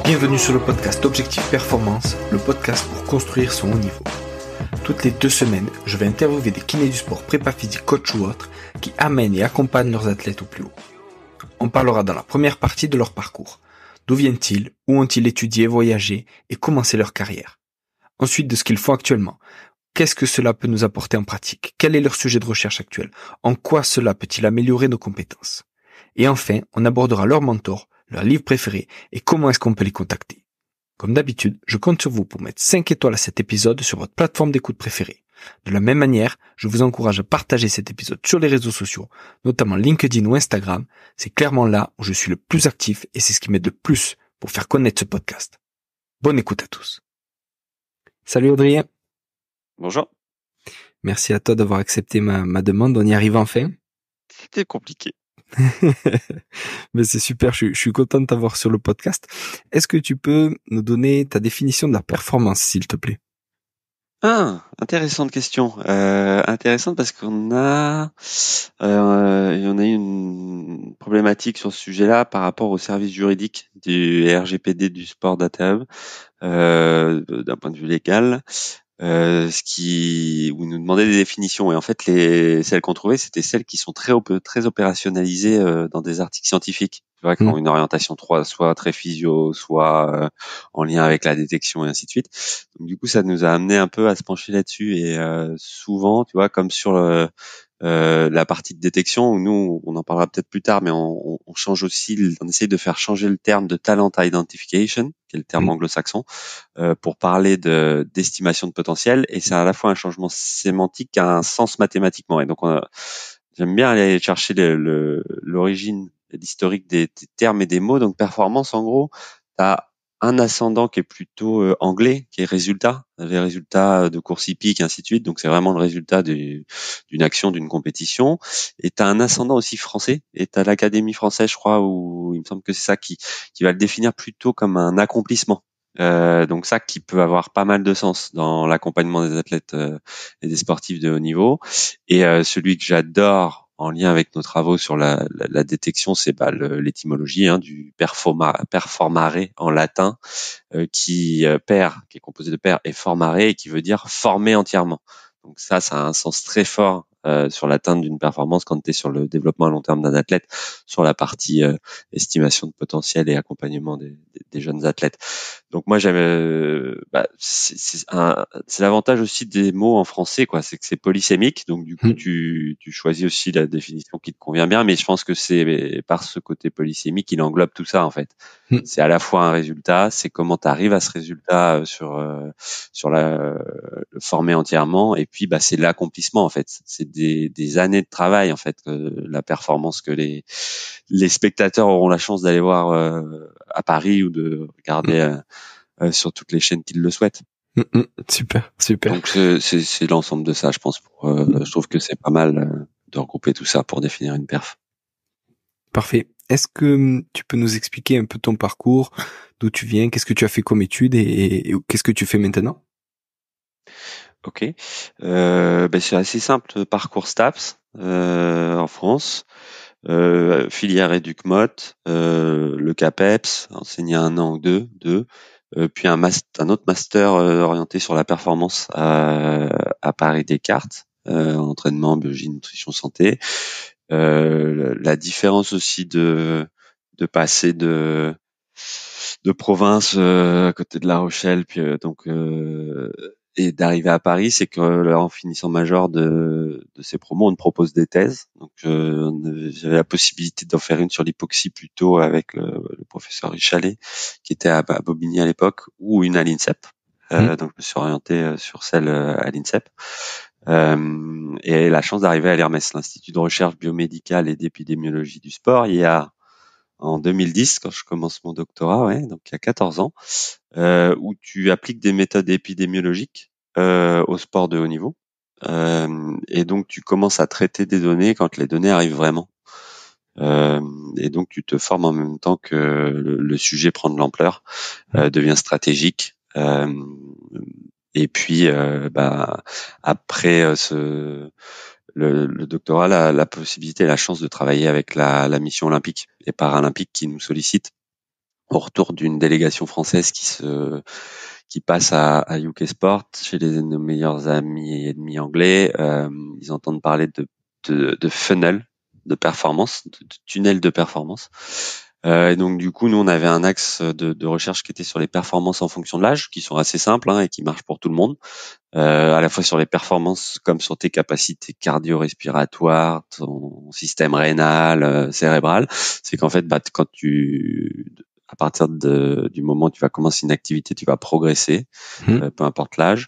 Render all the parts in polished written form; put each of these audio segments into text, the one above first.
Bienvenue sur le podcast Objectif Performance, le podcast pour construire son haut niveau. Toutes les 2 semaines, je vais interviewer des kinés du sport, prépa physique, coach ou autres, qui amènent et accompagnent leurs athlètes au plus haut. On parlera dans la première partie de leur parcours. D'où viennent-ils, où ont-ils étudié, voyagé et commencé leur carrière. Ensuite, de ce qu'ils font actuellement. Qu'est-ce que cela peut nous apporter en pratique? Quel est leur sujet de recherche actuel? En quoi cela peut-il améliorer nos compétences? Et enfin, on abordera leur mentor, leur livre préféré et comment est-ce qu'on peut les contacter. Comme d'habitude, je compte sur vous pour mettre 5 étoiles à cet épisode sur votre plateforme d'écoute préférée. De la même manière, je vous encourage à partager cet épisode sur les réseaux sociaux, notamment LinkedIn ou Instagram. C'est clairement là où je suis le plus actif et c'est ce qui m'aide le plus pour faire connaître ce podcast. Bonne écoute à tous. Salut Audrey. Bonjour. Merci à toi d'avoir accepté ma demande. On y arrive enfin. C'était compliqué. Mais c'est super, je suis content de t'avoir sur le podcast. Est-ce que tu peux nous donner ta définition de la performance, s'il te plaît? Intéressante question. Intéressante parce qu'on a eu une problématique sur ce sujet-là par rapport au service juridique du RGPD du Sport Data Hub, d'un point de vue légal. Où ils nous demandaient des définitions, et en fait celles qu'on trouvait, c'était celles qui sont très opérationnalisées dans des articles scientifiques, tu vois, qui ont une orientation soit très physio, soit en lien avec la détection et ainsi de suite. Donc du coup, ça nous a amené un peu à se pencher là-dessus, et souvent, tu vois, comme sur la partie de détection, où nous, on en parlera peut-être plus tard, mais on change aussi, on essaye de faire changer le terme de talent identification, qui est le terme anglo-saxon, pour parler d'estimation de potentiel, et c'est à la fois un changement sémantique et un sens mathématiquement. Et donc, j'aime bien aller chercher l'origine, l'historique des termes et des mots. Donc, performance, en gros, t'as un ascendant qui est plutôt anglais, qui est résultat, les résultats de course hippique, ainsi de suite. Donc, c'est vraiment le résultat d'une action, d'une compétition. Et tu as un ascendant aussi français. Et tu as l'Académie française, je crois, où il me semble que c'est ça qui va le définir plutôt comme un accomplissement. Donc ça qui peut avoir pas mal de sens dans l'accompagnement des athlètes et des sportifs de haut niveau. Et celui que j'adore en lien avec nos travaux sur la détection, c'est l'étymologie du performare en latin, qui est composé de per et formare, et qui veut dire former entièrement. Donc ça a un sens très fort sur l'atteinte d'une performance quand tu es sur le développement à long terme d'un athlète, sur la partie estimation de potentiel et accompagnement des jeunes athlètes. Donc moi j'aime, c'est l'avantage aussi des mots en français, quoi, c'est que c'est polysémique, donc du coup tu choisis aussi la définition qui te convient bien, mais je pense que c'est par ce côté polysémique il englobe tout ça en fait. C'est à la fois un résultat, c'est comment tu arrives à ce résultat sur le former entièrement, et puis c'est l'accomplissement en fait, c'est des années de travail en fait, la performance que les spectateurs auront la chance d'aller voir à Paris ou de regarder sur toutes les chaînes qu'ils le souhaitent. Super. Donc c'est l'ensemble de ça, je pense. Je trouve que c'est pas mal de regrouper tout ça pour définir une perf. Parfait. Est-ce que tu peux nous expliquer un peu ton parcours, d'où tu viens, qu'est-ce que tu as fait comme études et qu'est-ce que tu fais maintenant? Ok. C'est assez simple. Parcours STAPS en France. Filière EducMot, le CAPEPS, enseigné 1 an ou deux, puis un autre master orienté sur la performance à Paris Descartes, entraînement, biologie, nutrition, santé. La différence aussi de passer de province à côté de La Rochelle, puis et d'arriver à Paris, c'est que là, en finissant major de ces promos, on te propose des thèses. Donc j'avais la possibilité d'en faire une sur l'hypoxie plutôt avec le professeur Richalet, qui était à Bobigny à l'époque, ou une à l'INSEP. Donc je me suis orienté sur celle à l'INSEP. Et la chance d'arriver à l'IRMES, l'Institut de recherche biomédicale et d'épidémiologie du sport, il y a en 2010, quand je commence mon doctorat, donc il y a 14 ans, où tu appliques des méthodes épidémiologiques au sport de haut niveau. Et donc, tu commences à traiter des données quand les données arrivent vraiment. Et donc, tu te formes en même temps que le sujet prend de l'ampleur, devient stratégique. Et puis, après le doctorat, la possibilité et la chance de travailler avec la mission olympique et paralympique qui nous sollicite au retour d'une délégation française qui passe à UK Sport chez nos meilleurs amis et ennemis anglais. Ils entendent parler de funnel de performance, de tunnel de performance. Et donc du coup, nous on avait un axe de recherche qui était sur les performances en fonction de l'âge, qui sont assez simples et qui marchent pour tout le monde. À la fois sur les performances comme sur tes capacités cardio-respiratoires, ton système rénal, cérébral. C'est qu'en fait, quand à partir du moment où tu vas commencer une activité, tu vas progresser, peu importe l'âge.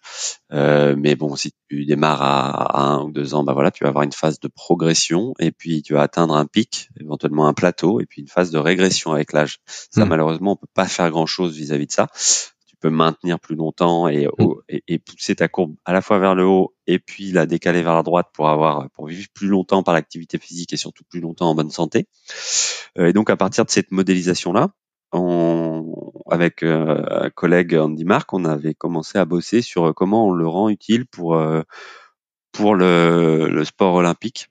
Mais bon, si tu démarres à 1 ou 2 ans, bah voilà, tu vas avoir une phase de progression et puis tu vas atteindre un pic, éventuellement un plateau, et puis une phase de régression avec l'âge. Ça, malheureusement, on peut pas faire grand-chose vis-à-vis de ça. Tu peux maintenir plus longtemps et pousser ta courbe à la fois vers le haut et puis la décaler vers la droite pour vivre plus longtemps par l'activité physique et surtout plus longtemps en bonne santé. Et donc, à partir de cette modélisation-là, avec un collègue Andy Mark, on avait commencé à bosser sur comment on le rend utile pour le sport olympique.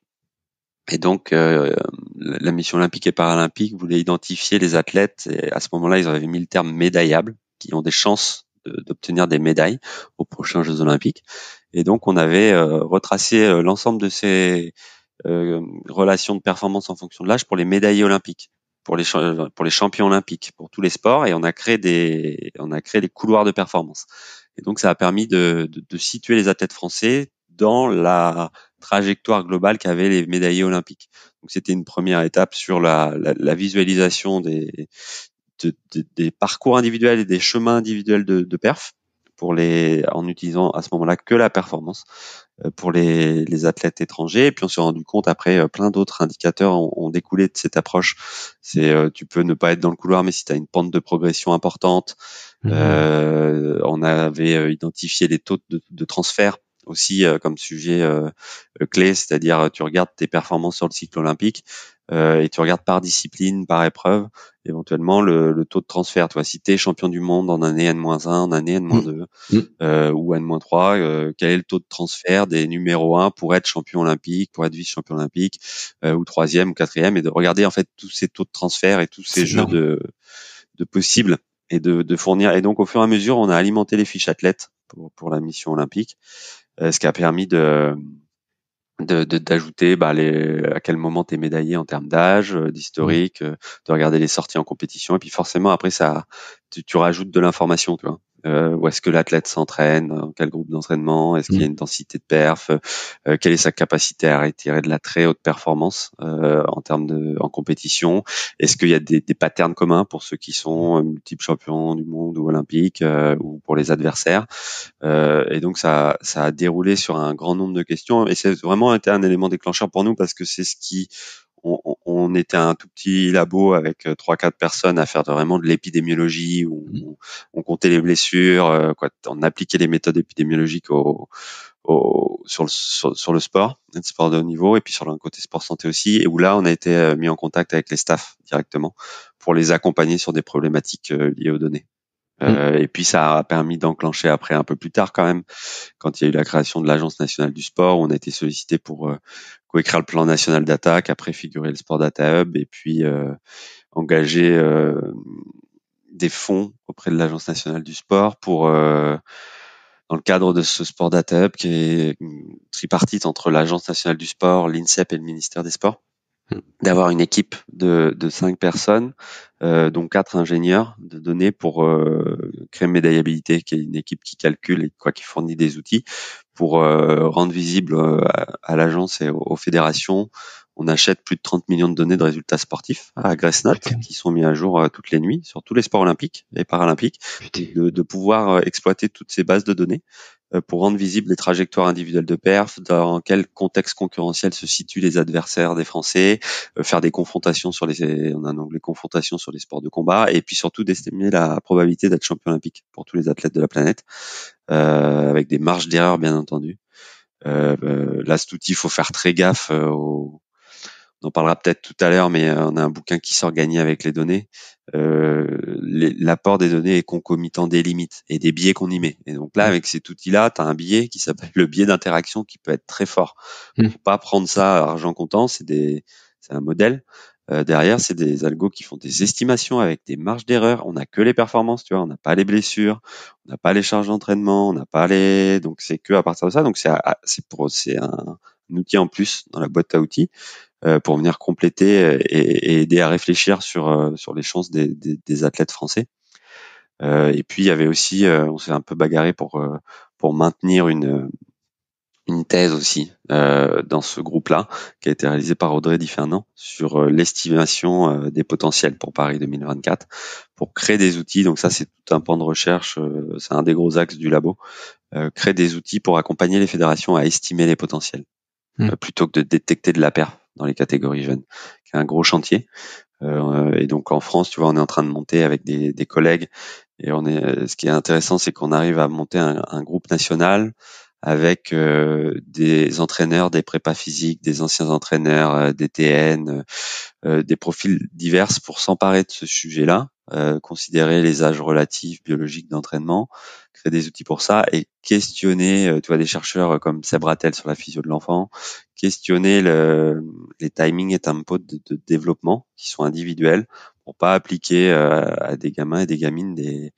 Et donc, la mission olympique et paralympique voulait identifier les athlètes. Et à ce moment-là, ils avaient mis le terme médaillables, qui ont des chances d'obtenir des médailles aux prochains Jeux olympiques. Et donc, on avait retracé l'ensemble de ces relations de performance en fonction de l'âge pour les médaillés olympiques, pour les champions olympiques, pour tous les sports, et on a créé des couloirs de performance. Et donc ça a permis de situer les athlètes français dans la trajectoire globale qu'avaient les médaillés olympiques. Donc c'était une première étape sur la visualisation des parcours individuels et des chemins individuels de perf en utilisant à ce moment-là que la performance pour les athlètes étrangers. Et puis on s'est rendu compte après, plein d'autres indicateurs ont découlé de cette approche. C'est tu peux ne pas être dans le couloir, mais si tu as une pente de progression importante. On avait identifié les taux de transfert aussi comme sujet clé, c'est-à-dire tu regardes tes performances sur le cycle olympique et tu regardes par discipline, par épreuve, éventuellement le taux de transfert. Toi, si tu es champion du monde en année N-1, en année N-2 ou N-3, quel est le taux de transfert des numéros 1 pour être champion olympique, pour être vice-champion olympique ou troisième ou quatrième, et de regarder en fait tous ces taux de transfert et tous ces jeux de possibles et de fournir. Et donc au fur et à mesure, on a alimenté les fiches athlètes pour la mission olympique, ce qui a permis d'ajouter à quel moment tu es médaillé en termes d'âge, d'historique, de regarder les sorties en compétition, et puis forcément après ça tu rajoutes de l'information, tu vois. Où est-ce que l'athlète s'entraîne, dans quel groupe d'entraînement, est-ce qu'il y a une densité de perf, quelle est sa capacité à retirer de la très haute performance en compétition, est-ce qu'il y a des patterns communs pour ceux qui sont multiples champions du monde ou olympiques ou pour les adversaires. Et donc ça a déroulé sur un grand nombre de questions, et c'est vraiment été un élément déclencheur pour nous parce que c'est ce qui on était un tout petit labo avec 3-4 personnes à faire vraiment de l'épidémiologie où on comptait les blessures, on appliquait les méthodes épidémiologiques sur le sport de haut niveau, et puis sur le côté sport santé aussi, et où là on a été mis en contact avec les staffs directement pour les accompagner sur des problématiques liées aux données. Et puis ça a permis d'enclencher après un peu plus tard quand même, quand il y a eu la création de l'Agence nationale du sport, où on a été sollicité pour coécrire le plan national d'attaque, après figurer le Sport Data Hub, et puis engager des fonds auprès de l'Agence nationale du sport pour dans le cadre de ce Sport Data Hub qui est une tripartite entre l'Agence nationale du sport, l'INSEP et le ministère des Sports, d'avoir une équipe de 5 personnes, dont 4 ingénieurs de données pour créer Médaillabilité, qui est une équipe qui calcule et qui fournit des outils pour rendre visible à l'agence et aux fédérations. On achète plus de 30 millions de données de résultats sportifs à Gracenote, qui sont mis à jour toutes les nuits sur tous les sports olympiques et paralympiques, de pouvoir exploiter toutes ces bases de données pour rendre visibles les trajectoires individuelles de perf, dans quel contexte concurrentiel se situent les adversaires des Français, faire des confrontations on a un onglet confrontation sur les sports de combat, et puis surtout d'estimer la probabilité d'être champion olympique pour tous les athlètes de la planète, avec des marges d'erreur bien entendu. Là, cet outil, il faut faire très gaffe on en parlera peut-être tout à l'heure, mais on a un bouquin qui sort gagné avec les données. L'apport des données est concomitant des limites et des biais qu'on y met. Et donc là, avec cet outil-là, tu as un biais qui s'appelle le biais d'interaction, qui peut être très fort. Faut pas prendre ça à argent comptant, c'est un modèle. derrière, c'est des algos qui font des estimations avec des marges d'erreur. On n'a que les performances, tu vois, on n'a pas les blessures, on n'a pas les charges d'entraînement, on n'a pas donc c'est que à partir de ça. Donc c'est un outil en plus dans la boîte à outils pour venir compléter et aider à réfléchir sur les chances des athlètes français. Et puis il y avait aussi, on s'est un peu bagarré pour maintenir une thèse aussi dans ce groupe-là qui a été réalisée par Audrey Di-Fernand sur l'estimation des potentiels pour Paris 2024 pour créer des outils. Donc ça, c'est tout un pan de recherche, c'est un des gros axes du labo. Créer des outils pour accompagner les fédérations à estimer les potentiels plutôt que de détecter de la perte dans les catégories jeunes, qui est un gros chantier. Et donc en France, tu vois, on est en train de monter avec des collègues. Et ce qui est intéressant, c'est qu'on arrive à monter un groupe national avec des entraîneurs, des prépas physiques, des anciens entraîneurs, des TN, des profils divers pour s'emparer de ce sujet-là, considérer les âges relatifs biologiques d'entraînement, créer des outils pour ça et questionner, tu vois, des chercheurs comme Seb Rattel sur la physio de l'enfant, questionner les timings et tempos de développement qui sont individuels pour pas appliquer à des gamins et des gamines des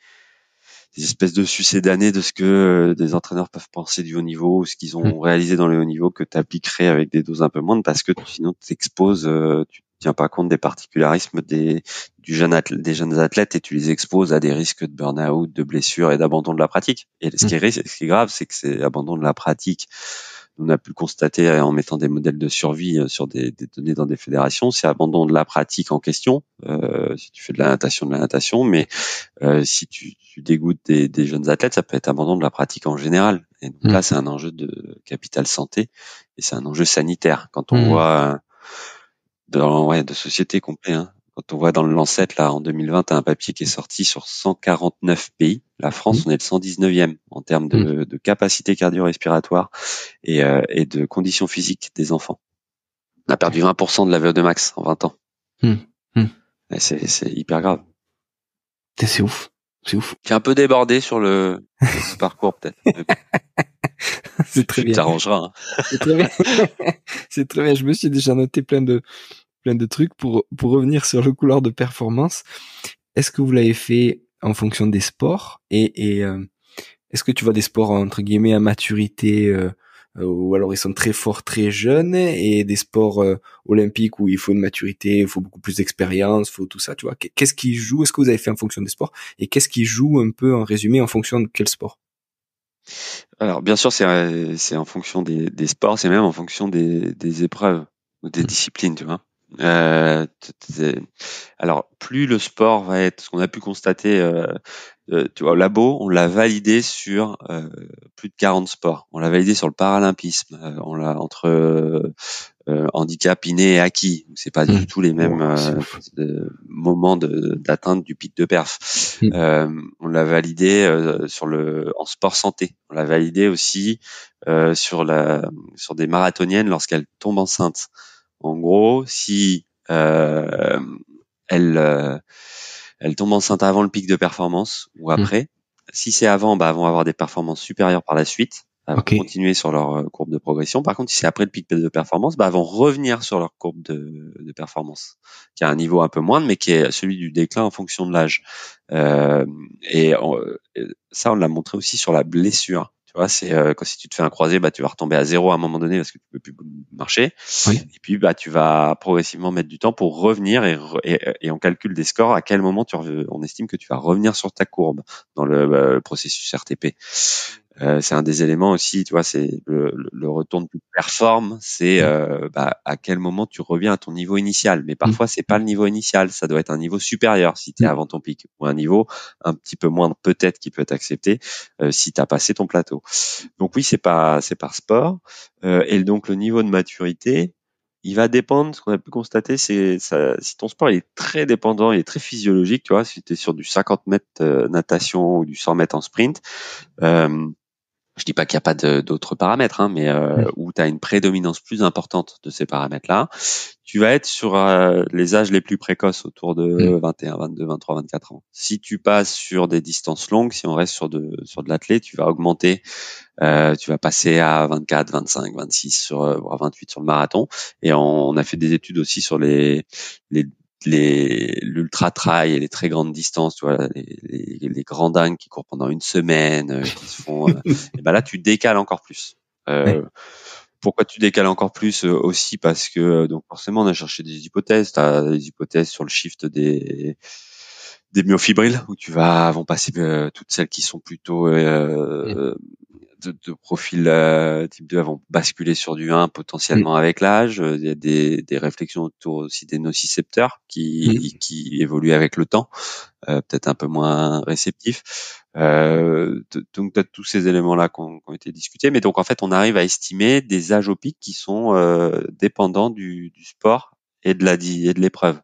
espèces de succédanés de ce que des entraîneurs peuvent penser du haut niveau ou ce qu'ils ont réalisé dans le haut niveau que tu appliquerais avec des doses un peu moindres parce que sinon tu t'exposes, tu tiens pas compte des particularismes des jeunes athlètes et tu les exposes à des risques de burn-out, de blessures et d'abandon de la pratique. Et ce qui est grave, c'est que c'est abandon de la pratique. On a pu le constater en mettant des modèles de survie sur des données dans des fédérations, c'est abandon de la pratique en question. Si tu fais de la natation, mais si tu dégoûtes des jeunes athlètes, ça peut être abandon de la pratique en général. Et donc là, c'est un enjeu de capital santé et c'est un enjeu sanitaire. Quand on voit de société complet, hein. Quand on voit dans le Lancet, là, en 2020, t'as un papier qui est sorti sur 149 pays. La France, on est le 119e en termes de capacité cardio-respiratoire et de conditions physiques des enfants. On a perdu 20% de la VO2 max en 20 ans. Et c'est hyper grave. C'est ouf. C'est ouf. J'ai un peu débordé sur le parcours, peut-être. C'est très bien. Tu t'arrangeras. Hein. C'est très bien. C'est très bien. Je me suis déjà noté plein de trucs pour revenir sur le couloir de performance. Est-ce que vous l'avez fait en fonction des sports et est-ce que tu vois des sports entre guillemets à maturité ou alors ils sont très forts très jeunes et des sports olympiques où il faut une maturité, il faut beaucoup plus d'expérience, il faut tout ça, tu vois. Qu'est-ce qui joue? Est-ce que vous avez fait en fonction des sports et qu'est-ce qui joue un peu en résumé en fonction de quel sport? Alors bien sûr c'est en fonction des sports, c'est même en fonction des épreuves ou des disciplines, tu vois. Alors plus le sport va être, ce qu'on a pu constater, tu vois, au labo, on l'a validé sur plus de 40 sports. On l'a validé sur le paralympisme. On l'a entre handicap inné et acquis. C'est pas du tout les mêmes moments d'atteinte du pic de perf. On l'a validé en sport santé. On l'a validé aussi sur des marathoniennes lorsqu'elles tombent enceintes. En gros, si elles tombent enceintes avant le pic de performance ou après, si c'est avant, elles vont avoir des performances supérieures par la suite. Elles vont continuer sur leur courbe de progression. Par contre, si c'est après le pic de performance, elles vont revenir sur leur courbe de performance, qui a un niveau un peu moindre, mais qui est celui du déclin en fonction de l'âge. Et ça, on l'a montré aussi sur la blessure. Tu vois, c'est quand si tu te fais un croisé, tu vas retomber à zéro à un moment donné parce que tu peux plus marcher. Oui. Et puis tu vas progressivement mettre du temps pour revenir et on calcule des scores à quel moment on estime que tu vas revenir sur ta courbe dans le processus RTP. C'est un des éléments aussi, tu vois, c'est le retour de perform, c'est à quel moment tu reviens à ton niveau initial. Mais parfois c'est pas le niveau initial, ça doit être un niveau supérieur si tu es avant ton pic ou un niveau un petit peu moindre peut-être qui peut être accepté si tu as passé ton plateau. Donc oui, c'est par sport et donc le niveau de maturité, il va dépendre. Ce qu'on a pu constater, c'est si ton sport il est très dépendant, il est très physiologique, tu vois, si tu es sur du 50 mètres natation ou du 100 mètres en sprint, je dis pas qu'il n'y a pas d'autres paramètres, hein, mais où tu as une prédominance plus importante de ces paramètres-là, tu vas être sur les âges les plus précoces, autour de 21, 22, 23, 24 ans. Si tu passes sur des distances longues, si on reste sur de l'athlète, tu vas augmenter, tu vas passer à 24, 25, 26, voire 28 sur le marathon. Et on a fait des études aussi sur les l'ultra trail et les très grandes distances, tu vois, les grands dingues qui courent pendant une semaine, qui se font, et ben là tu décales encore plus. Pourquoi tu décales encore plus? Aussi parce que donc forcément on a cherché des hypothèses. T'as des hypothèses sur le shift des myofibrilles où vont passer toutes celles qui sont plutôt de profil type 2 vont basculer sur du 1 potentiellement avec l'âge. Il y a des réflexions autour aussi des nocicepteurs qui évoluent avec le temps, peut-être un peu moins réceptifs. Donc tu as tous ces éléments-là qui ont été discutés. Mais donc en fait, on arrive à estimer des âges au pic qui sont dépendants du sport et de l'épreuve.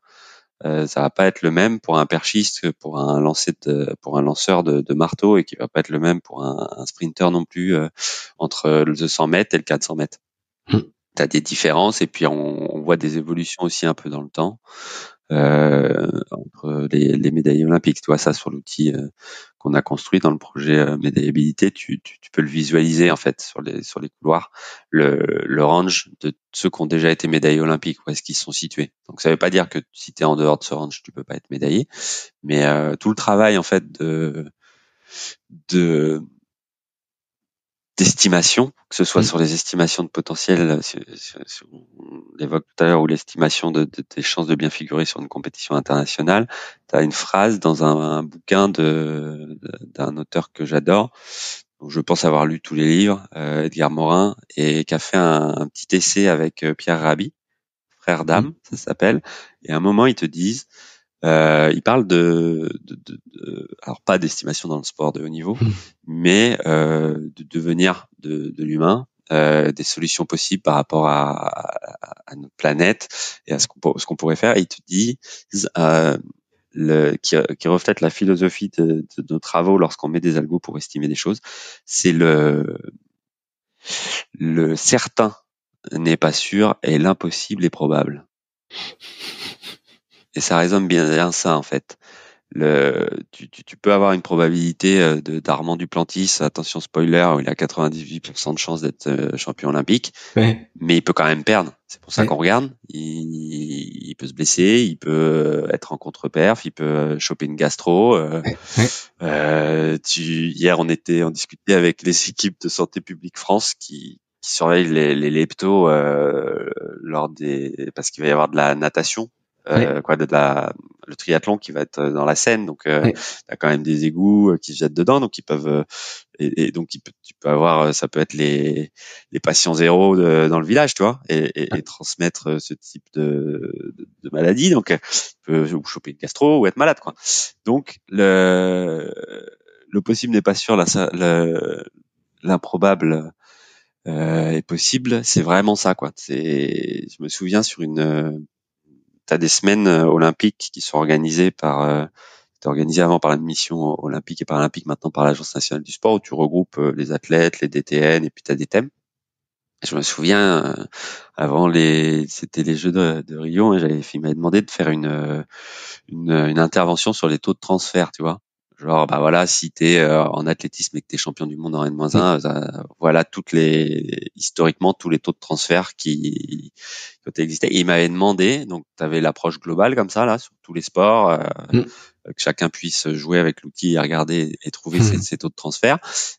Ça va pas être le même pour un perchiste que pour un lanceur de marteau, et qui va pas être le même pour un sprinter non plus, entre le 200 mètres et le 400 mètres. T'as des différences, et puis on voit des évolutions aussi un peu dans le temps entre les médailles olympiques. Tu vois ça sur l'outil qu'on a construit dans le projet médaillabilité, tu peux le visualiser en fait sur les couloirs, le range de ceux qui ont déjà été médaillés olympiques, où est-ce qu'ils sont situés. Donc ça veut pas dire que si tu es en dehors de ce range, tu peux pas être médaillé, mais tout le travail en fait de d'estimation, que ce soit sur les estimations de potentiel, on l'évoque tout à l'heure, ou l'estimation de tes chances de bien figurer sur une compétition internationale. Tu as une phrase dans un bouquin d'un auteur que j'adore, dont je pense avoir lu tous les livres, Edgar Morin, et qui a fait un petit essai avec Pierre Rabhi, Frère d'âme, ça s'appelle. Et à un moment, ils te disent, il parle alors pas d'estimation dans le sport de haut niveau, mais de devenir de l'humain, des solutions possibles par rapport à notre planète et à ce qu'on pourrait faire. Et il te dit qui reflète la philosophie de nos travaux lorsqu'on met des algos pour estimer des choses, c'est le certain n'est pas sûr et l'impossible est probable. Et ça résonne bien ça en fait. Tu peux avoir une probabilité d'Armand Duplantis, attention spoiler, où il a 98% de chance d'être champion olympique, mais il peut quand même perdre. C'est pour ça qu'on regarde. Il peut se blesser, il peut être en contre-perf, il peut choper une gastro. Hier, on discutait avec les équipes de Santé publique France qui surveillent les leptos parce qu'il va y avoir de la natation. Le triathlon qui va être dans la Seine, donc t'as quand même des égouts qui se jettent dedans, donc ils peuvent et donc tu peux avoir, ça peut être les patients zéro dans le village, tu vois, et transmettre ce type de maladie, donc peut ou choper une gastro ou être malade, quoi. Donc le possible n'est pas sûr, l'improbable est possible, c'est vraiment ça, quoi. Je me souviens t'as des semaines olympiques qui sont organisées c'était organisé avant par la mission olympique et paralympique, maintenant par l'Agence nationale du sport, où tu regroupes les athlètes, les DTN, et puis tu as des thèmes. Et je me souviens, c'était les Jeux de Rio, et il m'avait demandé de faire une intervention sur les taux de transfert, tu vois. Genre, bah voilà, si t'es en athlétisme et que t'es champion du monde en N-1, voilà historiquement tous les taux de transfert qui existaient. Et il m'avait demandé, donc t'avais l'approche globale comme ça là sur tous les sports, que chacun puisse jouer avec l'outil et regarder et trouver ses taux de transfert.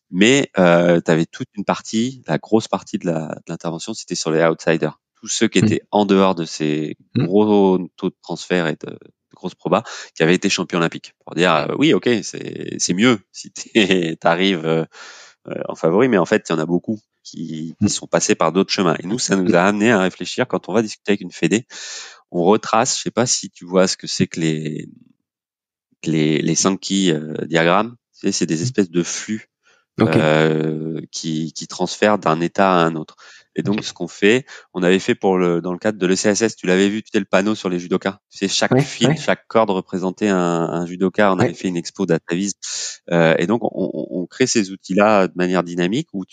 Mais t'avais toute une partie, la grosse partie de l'intervention, c'était sur les outsiders, tous ceux qui étaient en dehors de ces gros taux de transfert et de grosses probas, qui avaient été champions olympiques, pour dire oui, ok, c'est mieux si t'arrives en favori, mais en fait il y en a beaucoup qui sont passés par d'autres chemins. Et nous, ça nous a amené à réfléchir, quand on va discuter avec une fédé, on retrace, je sais pas si tu vois ce que c'est que les Sankey diagrammes, tu sais, c'est des espèces de flux qui transfèrent d'un état à un autre. Et donc, ce qu'on fait, on avait fait dans le cadre de l'ECSS, tu l'avais vu, tu sais, le panneau sur les judokas. Tu sais, chaque fil, chaque corde représentait un judoka. On avait fait une expo d'Ataviz. Et donc, on crée ces outils-là de manière dynamique où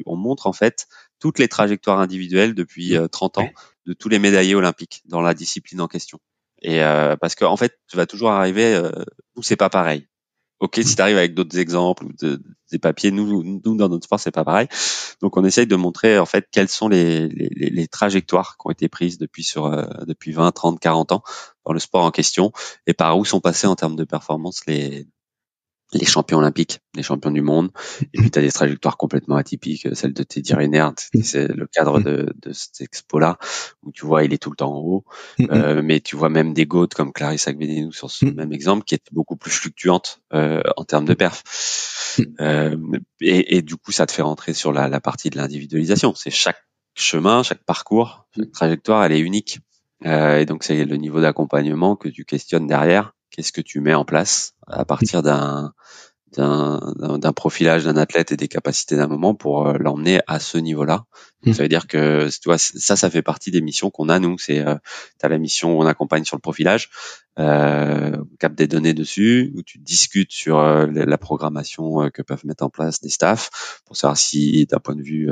on montre en fait toutes les trajectoires individuelles depuis 30 ans de tous les médaillés olympiques dans la discipline en question. Et parce que en fait, tu vas toujours arriver où c'est pas pareil. Ok, si tu arrives avec d'autres exemples ou des papiers, nous dans notre sport c'est pas pareil. Donc on essaye de montrer en fait quelles sont les trajectoires qui ont été prises depuis 20, 30, 40 ans dans le sport en question et par où sont passés en termes de performance les champions olympiques, les champions du monde. Et puis tu as des trajectoires complètement atypiques, celle de Teddy Riner, c'est le cadre de cette expo-là, où tu vois, il est tout le temps en haut. Mais tu vois même des GOAT comme Clarisse Agbenienou sur ce même exemple, qui est beaucoup plus fluctuante en termes de perf. Et du coup, ça te fait rentrer sur la partie de l'individualisation. C'est chaque chemin, chaque parcours, chaque trajectoire, elle est unique. Et donc, c'est le niveau d'accompagnement que tu questionnes derrière. Qu'est-ce que tu mets en place à partir d'un profilage d'un athlète et des capacités d'un moment pour l'emmener à ce niveau-là. Ça veut dire que tu vois, ça fait partie des missions qu'on a nous. C'est t'as la mission où on accompagne sur le profilage, on capte des données dessus, où tu discutes sur la programmation que peuvent mettre en place des staffs pour savoir si d'un point de vue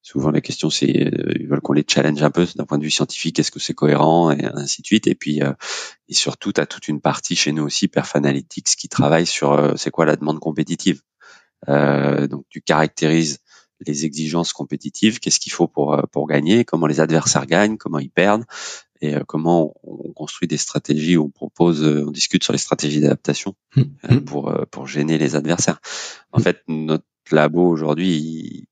souvent, les questions, c'est ils veulent qu'on les challenge un peu d'un point de vue scientifique, est-ce que c'est cohérent et ainsi de suite. Et puis, et surtout, tu as toute une partie chez nous aussi, Perf Analytics, qui travaille sur c'est quoi la demande compétitive. Donc, tu caractérises les exigences compétitives, qu'est-ce qu'il faut pour gagner, comment les adversaires gagnent, comment ils perdent, et comment on construit des stratégies, on propose, on discute sur les stratégies d'adaptation pour gêner les adversaires. En fait, notre labo aujourd'hui,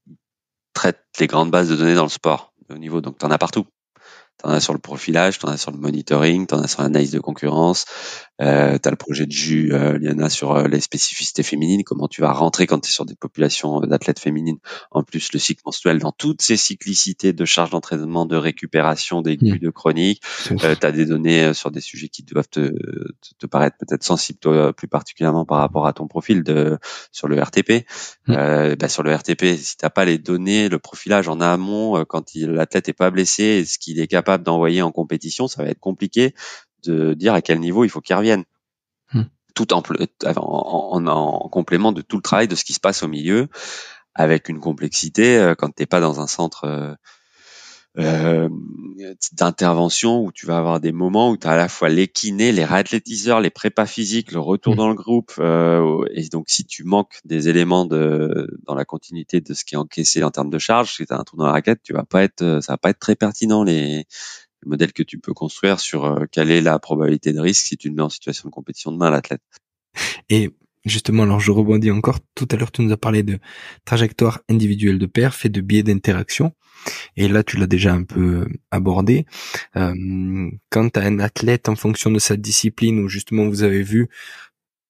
traite les grandes bases de données dans le sport de haut niveau. Donc, tu en as partout. Tu en as sur le profilage, tu en as sur le monitoring, tu en as sur l'analyse de concurrence, tu as le projet de JU, il y en a sur les spécificités féminines, comment tu vas rentrer quand tu es sur des populations d'athlètes féminines, en plus le cycle menstruel, dans toutes ces cyclicités de charge d'entraînement, de récupération, d'aigus, de chroniques, tu as des données sur des sujets qui doivent te paraître peut-être sensibles, toi, plus particulièrement par rapport à ton profil sur le RTP. Sur le RTP, si t'as pas les données, le profilage en amont, quand l'athlète est pas blessé, et ce qu'il est capable d'envoyer en compétition, ça va être compliqué de dire à quel niveau il faut qu'il revienne. Tout en complément de tout le travail de ce qui se passe au milieu, avec une complexité quand t'es pas dans un centre d'intervention où tu vas avoir des moments où tu as à la fois les kinés, les réathlétiseurs, les prépas physiques, le retour dans le groupe. Et donc, si tu manques des éléments dans la continuité de ce qui est encaissé en termes de charge, si tu as un trou dans la raquette, ça va pas être très pertinent les modèles que tu peux construire sur quelle est la probabilité de risque si tu le mets en situation de compétition demain, l'athlète. Et justement, alors je rebondis encore. Tout à l'heure, tu nous as parlé de trajectoire individuelle de perf et de biais d'interaction. Et là, tu l'as déjà un peu abordé. Quand tu as un athlète en fonction de sa discipline, où justement vous avez vu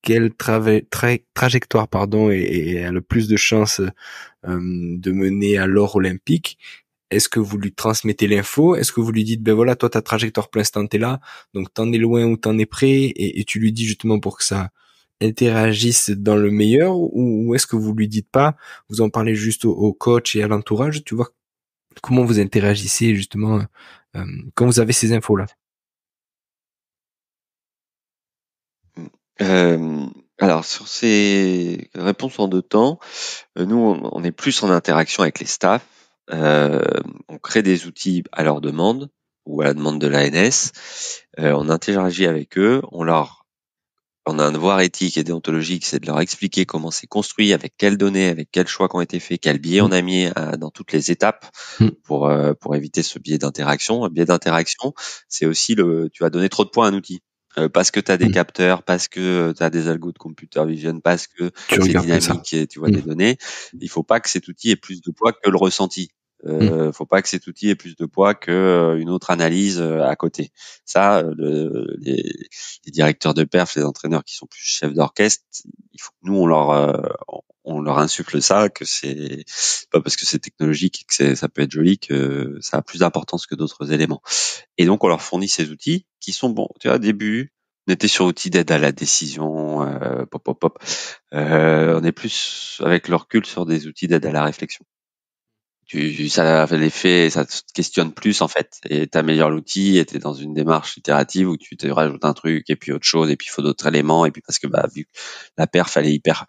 quelle trajectoire a le plus de chances de mener à l'or olympique, est-ce que vous lui transmettez l'info? Est-ce que vous lui dites, ben voilà, toi ta trajectoire pour l'instant t'es là, donc t'en es loin ou t'en es près, et tu lui dis justement pour que ça interagisse dans le meilleur, ou est-ce que vous lui dites pas, vous en parlez juste au coach et à l'entourage, tu vois? Comment vous interagissez justement quand vous avez ces infos-là? Alors sur ces réponses en deux temps, nous on est plus en interaction avec les staffs. On crée des outils à leur demande ou à la demande de l'ANS. On interagit avec eux, on a un devoir éthique et déontologique, c'est de leur expliquer comment c'est construit, avec quelles données, avec quels choix qui ont été faits, quel biais on a mis dans toutes les étapes pour éviter ce biais d'interaction. Un biais d'interaction, c'est aussi tu vas donner trop de poids à un outil. Parce que tu as des capteurs, parce que tu as des algos de computer vision, parce que c'est dynamique et tu vois des données. Il faut pas que cet outil ait plus de poids que le ressenti. Faut pas que cet outil ait plus de poids que une autre analyse à côté. Ça, les directeurs de perf, les entraîneurs qui sont plus chefs d'orchestre, il faut que nous on leur insuffle ça, que c'est pas parce que c'est technologique et que ça peut être joli que ça a plus d'importance que d'autres éléments. Et donc on leur fournit ces outils qui sont bons. Tu vois, au début, on était sur outils d'aide à la décision, on est plus avec le recul sur des outils d'aide à la réflexion. ça fait l'effet, ça te questionne plus en fait, et t'améliores l'outil, et t'es dans une démarche itérative où tu te rajoutes un truc et puis autre chose et puis il faut d'autres éléments, et puis parce que vu que la perf elle est hyper